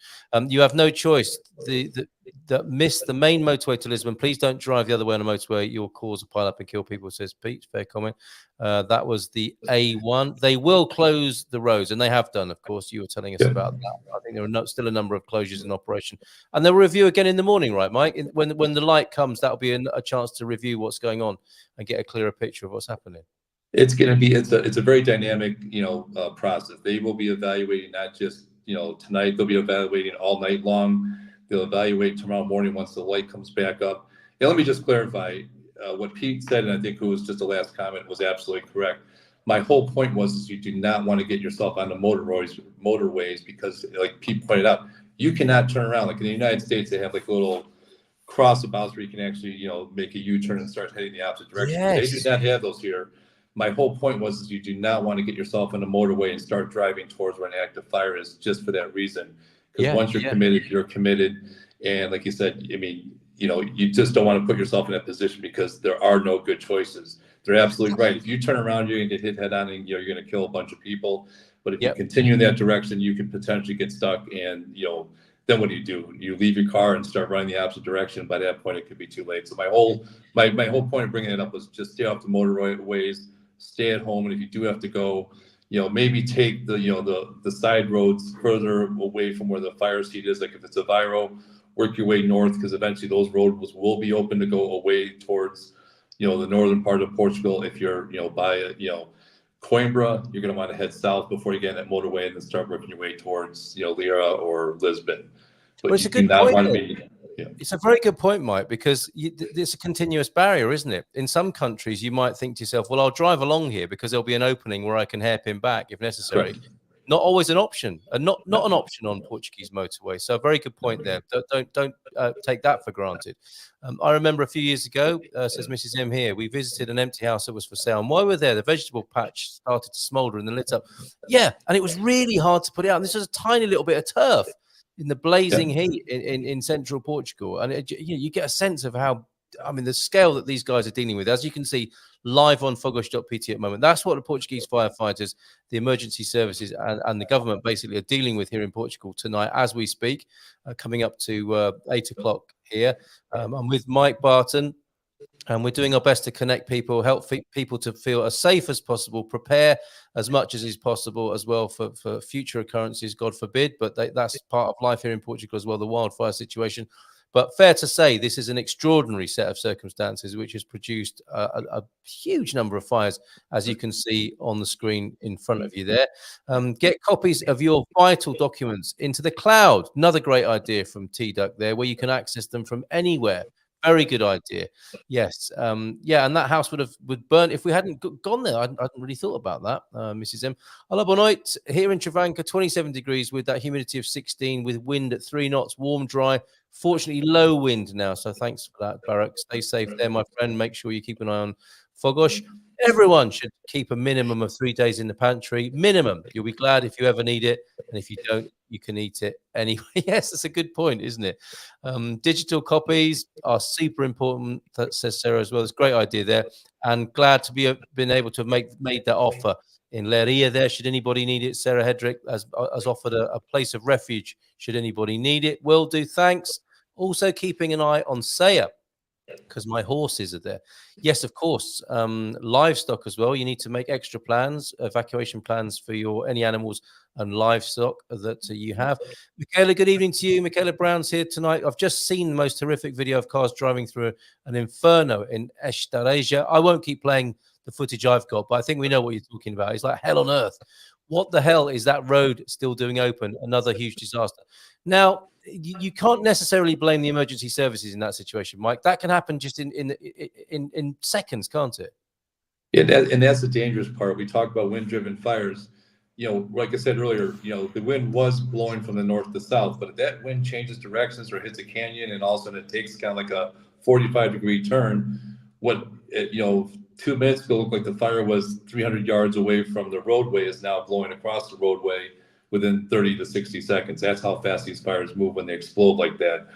You have no choice. Miss the main motorway to Lisbon. Please don't drive the other way on a motorway. You'll cause a pile up and kill people, says Pete. Fair comment. That was the A1. They will close the roads, and they have done, of course. You were telling us about that. I think there are still a number of closures in operation. And they'll review again in the morning, right, Mike? When the light comes, that'll be a chance to review what's going on and get a clearer picture of what's happening. It's going to be, it's a very dynamic, process. They will be evaluating not just, tonight, they'll be evaluating all night long. They'll evaluate tomorrow morning once the light comes back up. And let me just clarify what Pete said, and I think it was just the last comment was absolutely correct. My whole point was you do not want to get yourself on the motorways because, like Pete pointed out, you cannot turn around. Like in the United States, they have like little crossabouts where you can actually, make a U-turn and start heading the opposite direction. Yes. They do not have those here. My whole point was you do not want to get yourself on a motorway and start driving towards where an active fire is just for that reason. Because once you're committed, you're committed. And like you said, I mean, you just don't want to put yourself in that position because there are no good choices. They're absolutely right. If you turn around, you're going to get hit head on and you're going to kill a bunch of people. But if you continue in that direction, you can potentially get stuck. And, then what do? You leave your car and start running the opposite direction. By that point, it could be too late. So my whole point of bringing it up was just stay off the motorways, stay at home. And if you do have to go, maybe take the side roads further away from where the fire seat is. Like if it's a Viro work your way north, because eventually those roads will be open to go away towards, the northern part of Portugal. If you're, by, Coimbra, you're going to want to head south before you get in that motorway and then start working your way towards, Lira or Lisbon. But Well, it's you a do good not point want to there. be. Yeah. It's a very good point, Mike, because it's a continuous barrier, isn't it? In some countries, you might think to yourself, well, I'll drive along here because there'll be an opening where I can hairpin back if necessary. Correct. Not always an option, and not No. an option on Portuguese motorway. So a very good point there. Don't take that for granted. I remember a few years ago, says Mrs. M here, we visited an empty house that was for sale. And while we were there, the vegetable patch started to smolder and then lit up. Yeah, and it was really hard to put it out. And this was a tiny little bit of turf in the blazing heat in central Portugal. And you get a sense of how, the scale that these guys are dealing with, as you can see live on fogos.pt at the moment. That's what the Portuguese firefighters, the emergency services and the government basically are dealing with here in Portugal tonight as we speak, coming up to 8 o'clock here. I'm with Mike Barton, and we're doing our best to connect people, help people to feel as safe as possible, prepare as much as is possible as well for future occurrences, God forbid. But that's part of life here in Portugal as well, the wildfire situation. But fair to say, this is an extraordinary set of circumstances which has produced a huge number of fires, as you can see on the screen in front of you there. Get copies of your vital documents into the cloud. Another great idea from T-Duck there, where you can access them from anywhere. Very good idea. Yes. And that house would burn if we hadn't gone there. I hadn't really thought about that, Mrs. M. Hello, bon night. Here in Travanca, 27 degrees with that humidity of 16, with wind at 3 knots, warm, dry. Fortunately, low wind now. So thanks for that, Barak. Stay safe there, my friend. Make sure you keep an eye on Fogos. Everyone should keep a minimum of 3 days in the pantry. Minimum. You'll be glad if you ever need it. And if you don't, you can eat it anyway. Yes, that's a good point, isn't it? Digital copies are super important, that says Sarah as well. It's a great idea there. And glad to be been able to have made that offer in Leiria there. Should anybody need it, Sarah Hedrick has offered a place of refuge should anybody need it. Will do, thanks. Also keeping an eye on Saya, because my horses are there. Yes, of course. Livestock as well. You need to make extra plans, evacuation plans for any animals and livestock that you have. Michaela, good evening to you. Michaela Brown's here tonight. I've just seen the most horrific video of cars driving through an inferno in Estareja. I won't keep playing the footage I've got, but I think we know what you're talking about. It's like hell on earth. What the hell is that road still doing open? Another huge disaster. Now, you can't necessarily blame the emergency services in that situation, Mike. That can happen just in seconds, can't it? Yeah, and that's the dangerous part. We talk about wind-driven fires. Like I said earlier, the wind was blowing from the north to south, but if that wind changes directions or hits a canyon and all of a sudden it takes kind of like a 45-degree turn, 2 minutes ago looked like the fire was 300 yards away from the roadway is now blowing across the roadway within 30 to 60 seconds. That's how fast these fires move when they explode like that.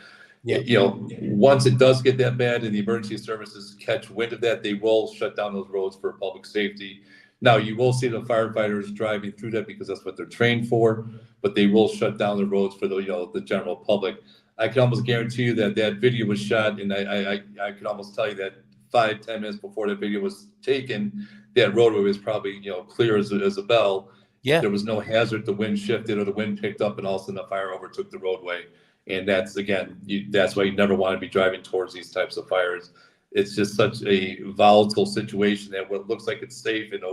Yeah. Once it does get that bad and the emergency services catch wind of that, they will shut down those roads for public safety. Now, you will see the firefighters driving through that because that's what they're trained for, but they will shut down the roads for the general public. I can almost guarantee you that video was shot, and I can almost tell you that 5-10 minutes before that video was taken, that roadway was probably clear as a bell. Yeah. There was no hazard. The wind shifted or the wind picked up, and all of a sudden the fire overtook the roadway. And that's why you never want to be driving towards these types of fires. It's just such a volatile situation that what looks like it's safe and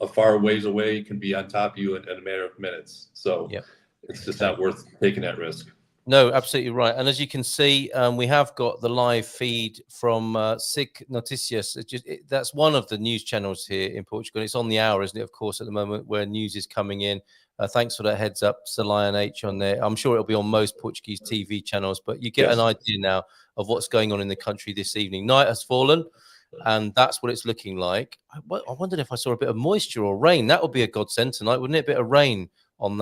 a far ways away can be on top of you in a matter of minutes. So it's just not worth taking that risk. No, absolutely right. And as you can see, we have got the live feed from SIC Noticias. That's one of the news channels here in Portugal. It's on the hour, isn't it, of course, at the moment, where news is coming in. Thanks for that heads up, Sir Lion H on there. I'm sure it'll be on most Portuguese TV channels, but you get an idea now of what's going on in the country this evening. Night has fallen, and that's what it's looking like. I wondered if I saw a bit of moisture or rain. That would be a godsend tonight, wouldn't it? A bit of rain on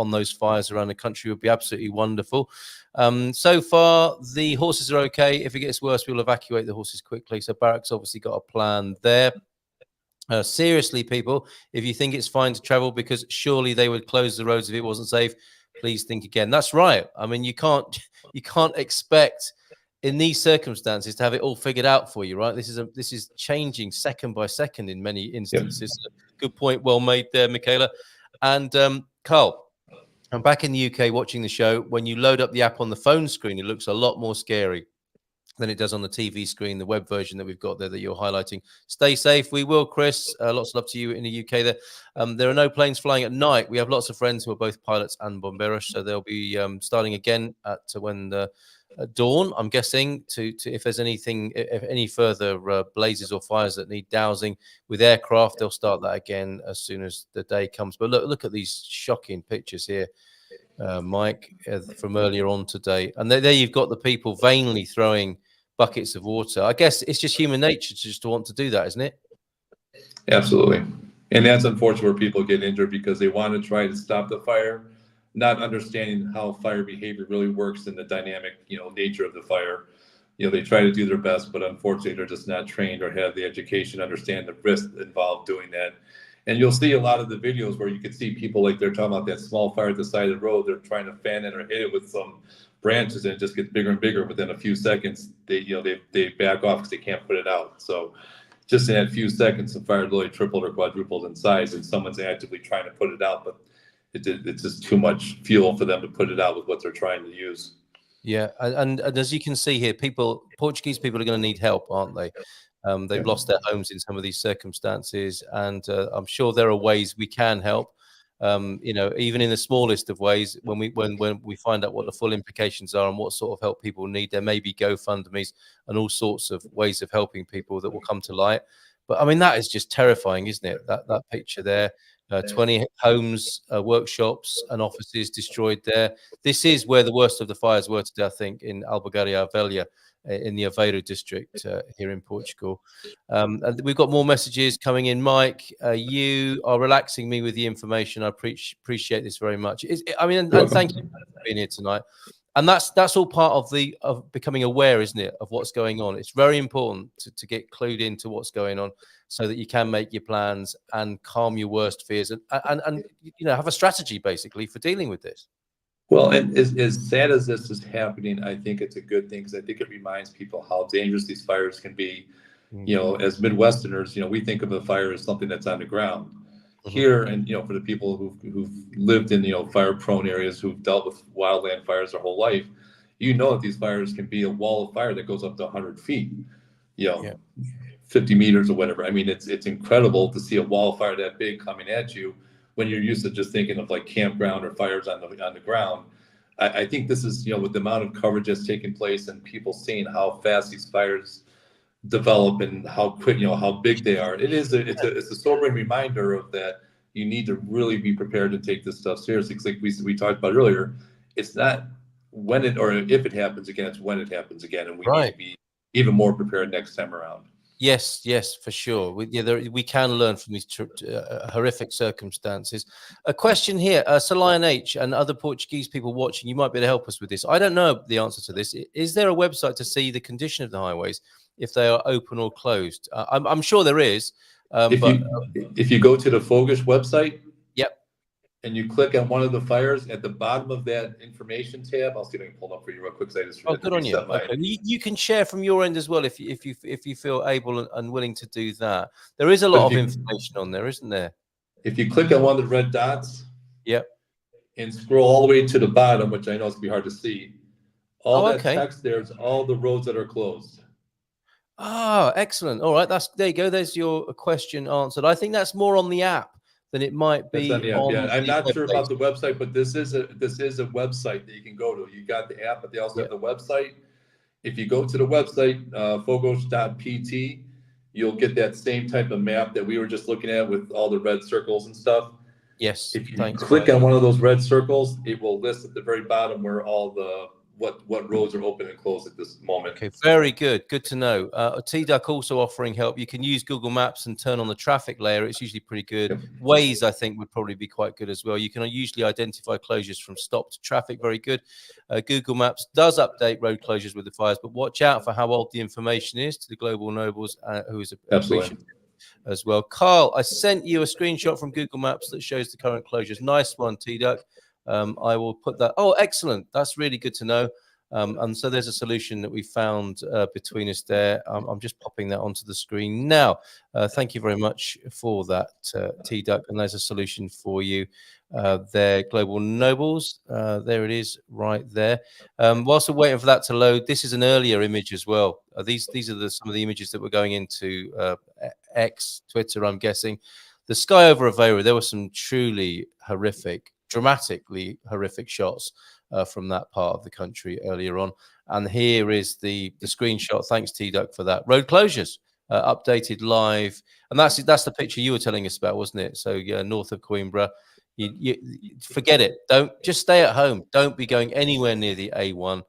those fires around the country would be absolutely wonderful. So far, the horses are okay. If it gets worse, we'll evacuate the horses quickly. So Barrack's obviously got a plan there. Seriously, people, if you think it's fine to travel because surely they would close the roads if it wasn't safe, please think again. That's right. I mean, you can't expect in these circumstances to have it all figured out for you, right? This is changing second by second in many instances. Good point, well made there, Michaela. And Carl, I'm back in the UK watching the show. When you load up the app on the phone screen, it looks a lot more scary than it does on the TV screen, the web version that we've got there that you're highlighting. Stay safe. We will, Chris. Lots of love to you in the UK there. There are no planes flying at night. We have lots of friends who are both pilots and bomberos, so they'll be starting again at when the dawn, I'm guessing, to if there's anything, if any further blazes or fires that need dousing with aircraft, they'll start that again as soon as the day comes. But look at these shocking pictures here. Mike, from earlier on today. And there you've got the people vainly throwing buckets of water. I guess it's just human nature just to want to do that, isn't it? Absolutely. And that's unfortunate where people get injured because they want to try to stop the fire, not understanding how fire behavior really works and the dynamic, nature of the fire. They try to do their best, but unfortunately they're just not trained or have the education to understand the risk involved doing that. And you'll see a lot of the videos where you can see people like they're talking about that small fire at the side of the road. They're trying to fan it or hit it with some branches, and it just gets bigger and bigger. Within a few seconds, they back off because they can't put it out. So just in that few seconds, the fire literally tripled or quadrupled in size, and someone's actively trying to put it out, but it's just too much fuel for them to put it out with what they're trying to use. Yeah, and as you can see here, Portuguese people are going to need help, aren't they? They've lost their homes in some of these circumstances, and I'm sure there are ways we can help. Even in the smallest of ways, when we find out what the full implications are and what sort of help people need, there may be GoFundMe's and all sorts of ways of helping people that will come to light. But I mean, that is just terrifying, isn't it? That picture there. 20 homes, workshops, and offices destroyed there. This is where the worst of the fires were today, I think, in Albergaria Velha, in the Aveiro district here in Portugal. And we've got more messages coming in. Mike, you are relaxing me with the information. I appreciate this very much. And thank you for being here tonight. And that's all part of becoming aware, isn't it, of what's going on. It's very important to get clued into what's going on, so that you can make your plans and calm your worst fears and have a strategy basically for dealing with this. Well, and as sad as this is happening, I think it's a good thing because I think it reminds people how dangerous these fires can be. As Midwesterners, we think of a fire as something that's on the ground. Here, and for the people who've lived in fire-prone areas, who've dealt with wildland fires their whole life, that these fires can be a wall of fire that goes up to 100 feet, 50 meters or whatever. I mean, it's incredible to see a wall of fire that big coming at you when you're used to just thinking of like campground or fires on the ground. I think this is with the amount of coverage that's taking place and people seeing how fast these fires develop and how quick, how big they are. It's a sobering reminder of that. You need to really be prepared to take this stuff seriously. Because like we talked about earlier, it's not when it or if it happens again, it's when it happens again, and we need to be even more prepared next time around. Yes, for sure. We can learn from these horrific circumstances. A question here, Lion H and other Portuguese people watching, you might be able to help us with this. I don't know the answer to this. Is there a website to see the condition of the highways, if they are open or closed? I'm sure there is. If you go to the Fogus website, yep, and you click on one of the fires at the bottom of that information tab, I'll see if I can pull it up for you real quick. Good on you. Okay. You can share from your end as well if you feel able and willing to do that. There is a lot of information on there, isn't there? If you click on one of the red dots, yep, and scroll all the way to the bottom, which I know it's gonna be hard to see, text there is all the roads that are closed. Oh, excellent. All right, there you go. There's your question answered. I think that's more on the app than it might be on I'm not sure about the website, but this is a website that you can go to. You got the app, but they also have the website. If you go to the website, fogos.pt, you'll get that same type of map that we were just looking at with all the red circles and stuff. Yes. If you click on one of those red circles, it will list at the very bottom where all the what roads are open and closed at this moment. Okay, very good. Good to know. TDuck also offering help. You can use Google Maps and turn on the traffic layer. It's usually pretty good. Yep. Waze, I think, would probably be quite good as well. You can usually identify closures from stopped traffic. Very good. Google Maps does update road closures with the fires, but watch out for how old the information is to the Global Nobles, who is Absolutely as well. Carl, I sent you a screenshot from Google Maps that shows the current closures. Nice one, TDuck. I will put that. Oh, excellent. That's really good to know. And so there's a solution that we found between us there. I'm just popping that onto the screen now. Thank you very much for that, T-Duck. And there's a solution for you there, Global Nobles. There it is right there. Whilst we're waiting for that to load, this is an earlier image as well. These are some of the images that were going into X, Twitter, I'm guessing. The sky over Aveiro, there were some truly horrific, dramatically horrific shots from that part of the country earlier on. And here is the screenshot. Thanks, T-Duck, for that. Road closures updated live. And that's the picture you were telling us about, wasn't it? So yeah, north of Coimbra. You forget it. Don't just stay at home. Don't be going anywhere near the A1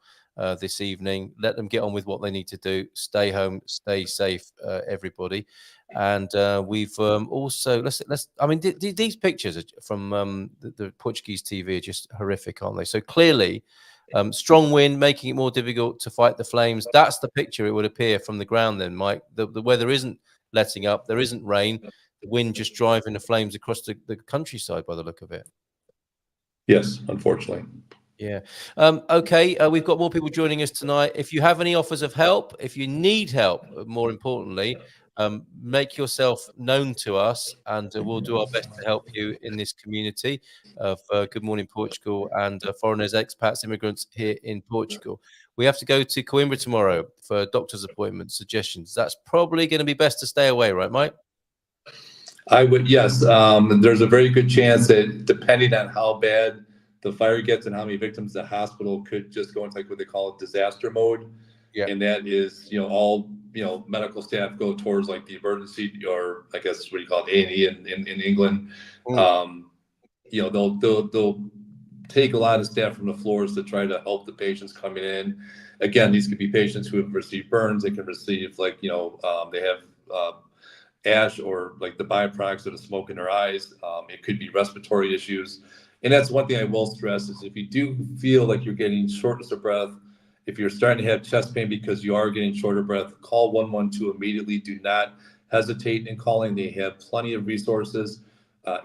this evening. Let them get on with what they need to do. Stay home, stay safe, everybody. And we've also let's. I mean, these pictures from the Portuguese TV are just horrific, aren't they? So clearly, strong wind making it more difficult to fight the flames. That's the picture it would appear from the ground. Then, Mike, the weather isn't letting up. There isn't rain. The wind just driving the flames across the countryside by the look of it. Yes, unfortunately. Yeah. Okay. We've got more people joining us tonight. If you have any offers of help, if you need help, more importantly, make yourself known to us, and we'll do our best to help you in this community of Good Morning Portugal and foreigners, expats, immigrants here in Portugal. We have to go to Coimbra tomorrow for a doctor's appointment suggestions. That's probably going to be best to stay away, right, Mike? I would, yes. There's a very good chance that depending on how bad the fire gets and how many victims, the hospital could just go into like what they call disaster mode. Yeah. And that is, all, medical staff go towards like the emergency, or I guess what do you call it, A&E in England. They'll take a lot of staff from the floors to try to help the patients coming in. Again, these could be patients who have received burns. They can receive they have ash or like the byproducts of the smoke in their eyes. It could be respiratory issues. And that's one thing I will stress is if you do feel like you're getting shortness of breath, if you're starting to have chest pain because you are getting short of breath, call 112 immediately. Do not hesitate in calling. They have plenty of resources,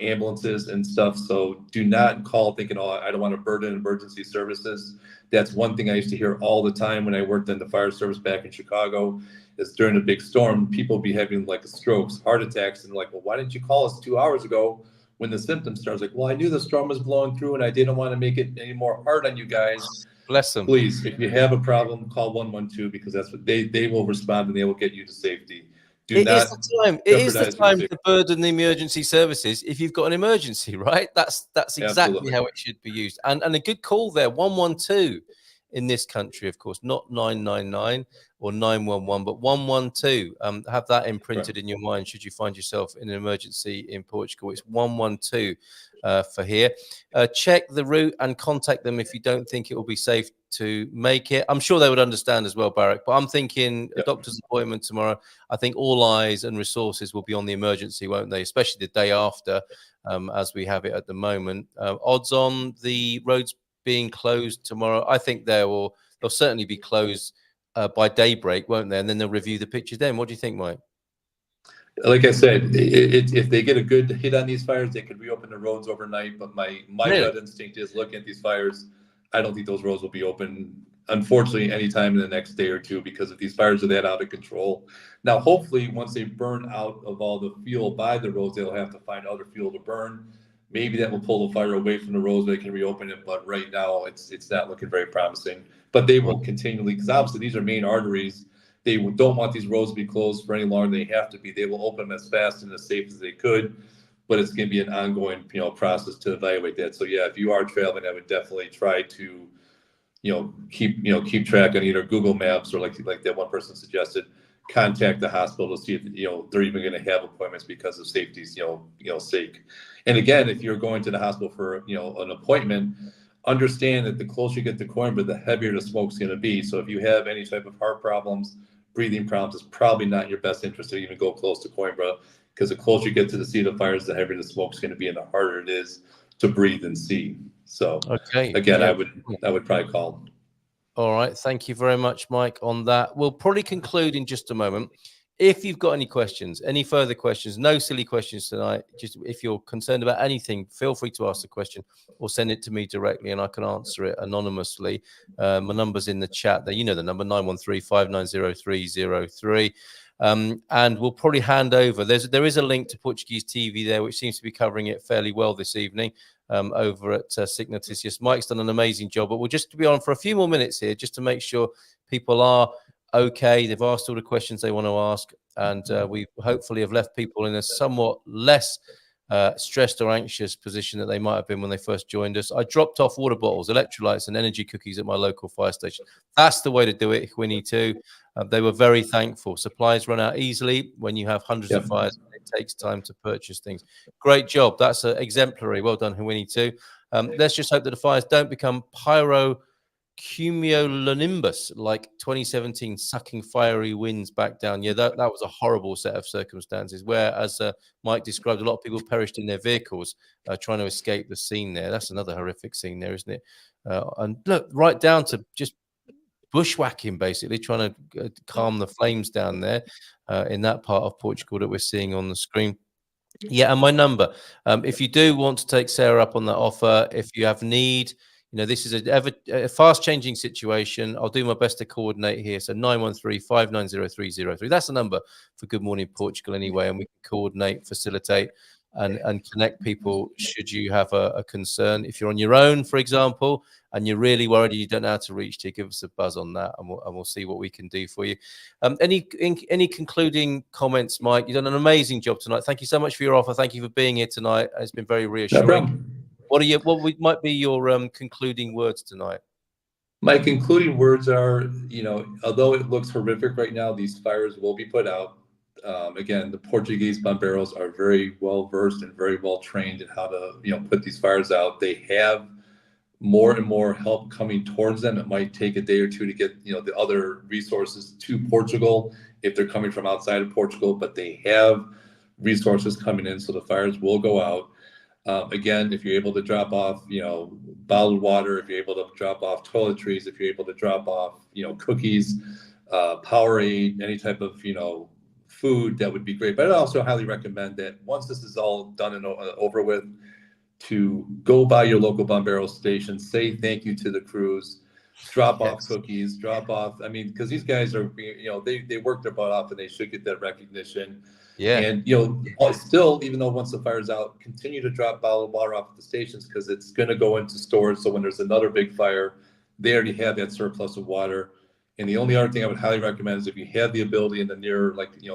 ambulances and stuff. So do not call thinking, oh, I don't want to burden emergency services. That's one thing I used to hear all the time when I worked in the fire service back in Chicago, is during a big storm, people be having like strokes, heart attacks, and like, well, why didn't you call us 2 hours ago when the symptoms started? Like, well, I knew the storm was blowing through and I didn't want to make it any more hard on you guys. Bless them. Please, if you have a problem, call 112 because that's what they will respond and they will get you to safety. It is the time to burden the emergency services if you've got an emergency, right? That's exactly Absolutely. How it should be used. And a good call there, 112 in this country, of course, not 999 or 911, but 112. Have that imprinted in your mind should you find yourself in an emergency in Portugal. It's 112 for here. Check the route and contact them if you don't think it will be safe to make it. I'm sure they would understand as well, Barak, but I'm thinking a doctor's appointment tomorrow. I think all eyes and resources will be on the emergency, won't they? Especially the day after, as we have it at the moment. Odds on the roads being closed tomorrow, I think they'll certainly be closed by daybreak, won't they? And then they'll review the pictures then. What do you think, Mike? Like I said, if they get a good hit on these fires, they could reopen the roads overnight. But my gut instinct is looking at these fires, I don't think those roads will be open, unfortunately, anytime in the next day or two, because if these fires are that out of control. Now, hopefully, once they burn out of all the fuel by the roads, they'll have to find other fuel to burn. Maybe that will pull the fire away from the roads, they can reopen it. But right now, it's not looking very promising. But they will continually, because obviously these are main arteries. They don't want these roads to be closed for any longer than they have to be. They will open them as fast and as safe as they could, but it's going to be an ongoing, process to evaluate that. So yeah, if you are traveling, I would definitely try to, keep track on either Google Maps or like that one person suggested, contact the hospital to see if they're even going to have appointments because of safety's sake. And again, if you're going to the hospital for an appointment, understand that the closer you get to Coimbra, the heavier the smoke's going to be. So if you have any type of heart problems, breathing problems, it's probably not in your best interest to even go close to Coimbra, because the closer you get to the seat of fires, the heavier the smoke's going to be and the harder it is to breathe and see. So again, I would probably call. All right. Thank you very much, Mike, on that. We'll probably conclude in just a moment. If you've got any questions, any further questions, no silly questions tonight. Just if you're concerned about anything, feel free to ask the question or send it to me directly and I can answer it anonymously. My number's in the chat there. You know the number, 913-590-303. And we'll probably hand over. There is a link to Portuguese TV there, which seems to be covering it fairly well this evening over at Signaticius. Mike's done an amazing job, but we'll just be on for a few more minutes here just to make sure people are okay. They've asked all the questions they want to ask, and we hopefully have left people in a somewhat less stressed or anxious position that they might have been when they first joined us. I dropped off water bottles, electrolytes, and energy cookies at my local fire station. That's the way to do it if we need to. They were very thankful. Supplies run out easily when you have hundreds of fires. It takes time to purchase things. Great job. That's exemplary. Well done, Huini, too. Let's just hope that the fires don't become cumulonimbus like 2017, sucking fiery winds back down. Yeah, that was a horrible set of circumstances where, as Mike described, a lot of people perished in their vehicles trying to escape the scene there. That's another horrific scene there, isn't it? And look, right down to just bushwhacking, basically trying to calm the flames down there in that part of Portugal that we're seeing on the screen. Yeah, and my number, if you do want to take Sarah up on that offer, if you have need, this is a fast-changing situation. I'll do my best to coordinate here. So 913-590-303. That's the number for Good Morning Portugal anyway, and we can coordinate, facilitate, and connect people should you have a concern. If you're on your own, for example, and you're really worried you don't know how to reach to, give us a buzz on that, and we'll see what we can do for you. Any concluding comments, Mike? You've done an amazing job tonight. Thank you so much for your offer. Thank you for being here tonight. It's been very reassuring. What might be your concluding words tonight? My concluding words are, although it looks horrific right now, these fires will be put out. Again, the Portuguese bomberos are very well versed and very well trained in how to, put these fires out. They have more and more help coming towards them. It might take a day or two to get, the other resources to Portugal if they're coming from outside of Portugal, but they have resources coming in, so the fires will go out. Again, if you're able to drop off, bottled water, if you're able to drop off toiletries, if you're able to drop off, cookies, Powerade, any type of, food, that would be great. But I also highly recommend that once this is all done and over with, to go by your local bombero station, say thank you to the crews, drop off cookies, drop off. I mean, because these guys are, they work their butt off and they should get that recognition. Yeah. And, still, even though once the fire's out, continue to drop bottled water off at the stations because it's going to go into stores. So when there's another big fire, they already have that surplus of water. And the only other thing I would highly recommend is if you have the ability in the near,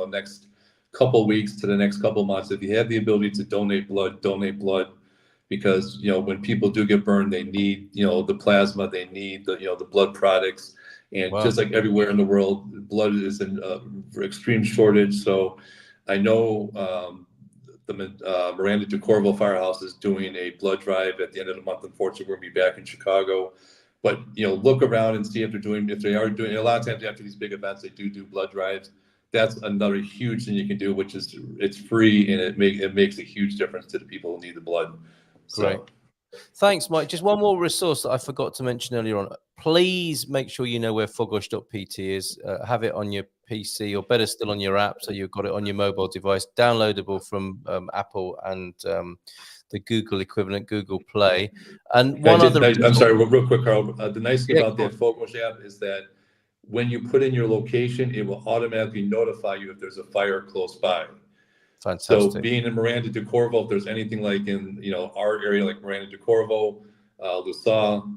next couple weeks to the next couple months, if you have the ability to donate blood, because, when people do get burned, they need, the plasma, they need the blood products. And just like everywhere in the world, blood is in extreme shortage. So I know the Miranda de Corvo Firehouse is doing a blood drive at the end of the month. Unfortunately, we're going to be back in Chicago. But, look around and see if they are doing, a lot of times after these big events, they do blood drives. That's another huge thing you can do, which is it's free and it makes a huge difference to the people who need the blood. Great. Thanks, Mike. Just one more resource that I forgot to mention earlier on. Please make sure you know where fogosh.pt is. Have it on your PC or better still on your app so you've got it on your mobile device, downloadable from Apple and the Google equivalent, Google Play. And I'm sorry, real quick, Carl. The nice thing about that Fogosh app is that when you put in your location, it will automatically notify you if there's a fire close by. Fantastic. So being in Miranda de Corvo, if there's anything like in our area, like Miranda de Corvo, Lusaw,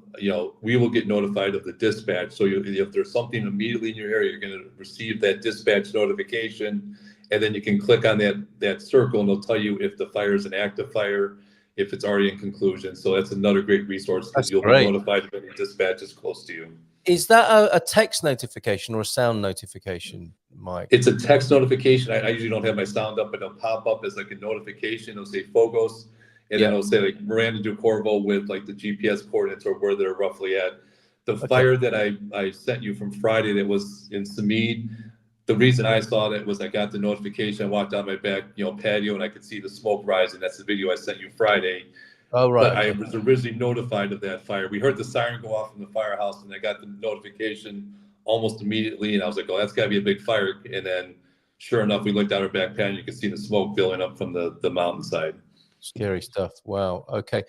we will get notified of the dispatch. So if there's something immediately in your area, you're going to receive that dispatch notification, and then you can click on that circle, and they'll tell you if the fire is an active fire, if it's already in conclusion. So that's another great resource because you'll be notified when the dispatch is close to you. Is that a text notification or a sound notification, Mike? It's a text notification. I usually don't have my sound up, but it'll pop up as like a notification. It'll say Fogos, and then it'll say like Miranda de Corvo with like the GPS coordinates or where they're roughly at. The fire that I sent you from Friday that was in Samid, the reason I saw that was I got the notification. I walked out my back, patio, and I could see the smoke rising. That's the video I sent you Friday. Oh, right. But I was originally notified of that fire. We heard the siren go off from the firehouse, and I got the notification almost immediately. And I was like, "Oh, that's got to be a big fire." And then sure enough, we looked out our back pan, you could see the smoke billowing up from the mountainside. Scary stuff. Wow. Okay.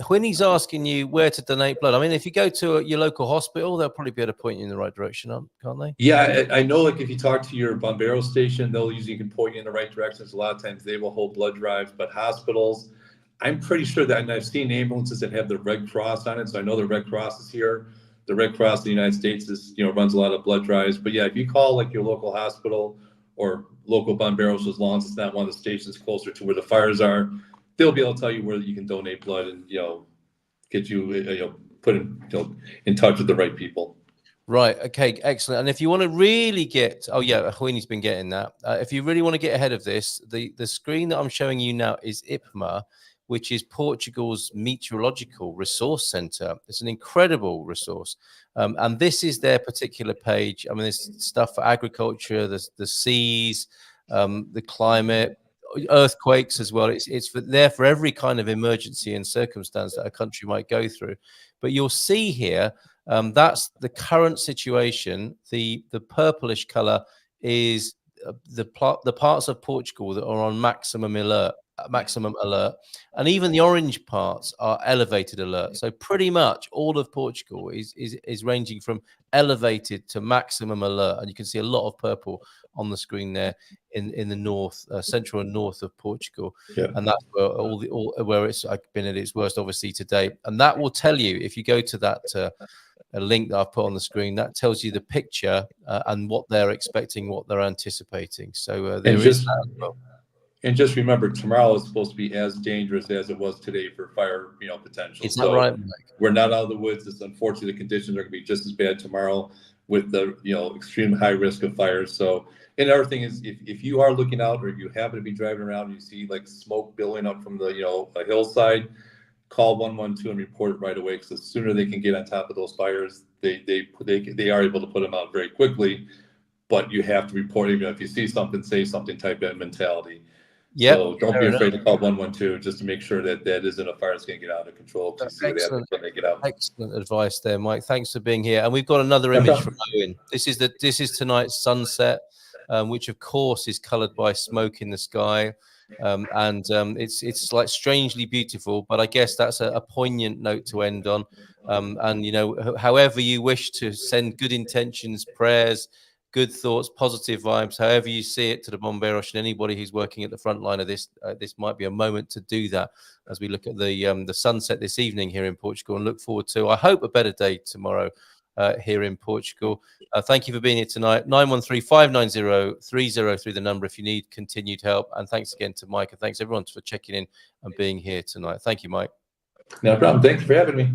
When he's asking you where to donate blood, I mean, if you go to your local hospital, they'll probably be able to point you in the right direction, can't they? Yeah, I know. Like if you talk to your Bombero station, they'll usually can point you in the right directions. A lot of times they will hold blood drives, but hospitals, I'm pretty sure that, and I've seen ambulances that have the Red Cross on it. So I know the Red Cross is here. The Red Cross in the United States is, runs a lot of blood drives. But yeah, if you call like your local hospital or local Bomberos, as long as it's not one of the stations closer to where the fires are, they'll be able to tell you where you can donate blood and, get you, put in touch with the right people. Right. Okay. Excellent. And if you want to really get, oh yeah, Huini's been getting that. If you really want to get ahead of this, the screen that I'm showing you now is IPMA, which is Portugal's meteorological resource center. It's an incredible resource. And this is their particular page. I mean, there's stuff for agriculture, the seas, the climate, earthquakes as well. It's there for every kind of emergency and circumstance that a country might go through. But you'll see here, that's the current situation. The purplish color is the parts of Portugal that are on maximum alert, and even the orange parts are elevated alert. So pretty much all of Portugal is ranging from elevated to maximum alert, and you can see a lot of purple on the screen there in the north, central and north of Portugal. Yeah. And that's where where it's been at its worst, obviously, today. And that will tell you, if you go to that a link that I've put on the screen, that tells you the picture and what they're expecting, what they're anticipating. So there is that as well. And just remember, tomorrow is supposed to be as dangerous as it was today for fire, potential. Is that right, Mike? We're not out of the woods. It's unfortunately the conditions are going to be just as bad tomorrow with the, extreme high risk of fires. So, and another thing is, if you are looking out or you happen to be driving around and you see like smoke billowing up from the, a hillside, call 112 and report it right away, because the sooner they can get on top of those fires, they are able to put them out very quickly. But you have to report, even if you see something, say something type that mentality. Yep, so don't be afraid to call 112 just to make sure that isn't a fire that's going to get out of control. You see what happens when they get out. Excellent advice there, Mike. Thanks for being here. And we've got another image from Owen. This is tonight's sunset, which of course is coloured by smoke in the sky. It's like strangely beautiful, but I guess that's a poignant note to end on. And however you wish to send good intentions, prayers, good thoughts, positive vibes, however you see it, to the Bomberos and anybody who's working at the front line of this, this might be a moment to do that as we look at the sunset this evening here in Portugal, and look forward to, I hope, a better day tomorrow here in Portugal. Thank you for being here tonight. 913-590-303, the number if you need continued help. And thanks again to Mike, and thanks everyone for checking in and being here tonight. Thank you, Mike. No problem. Thank you for having me.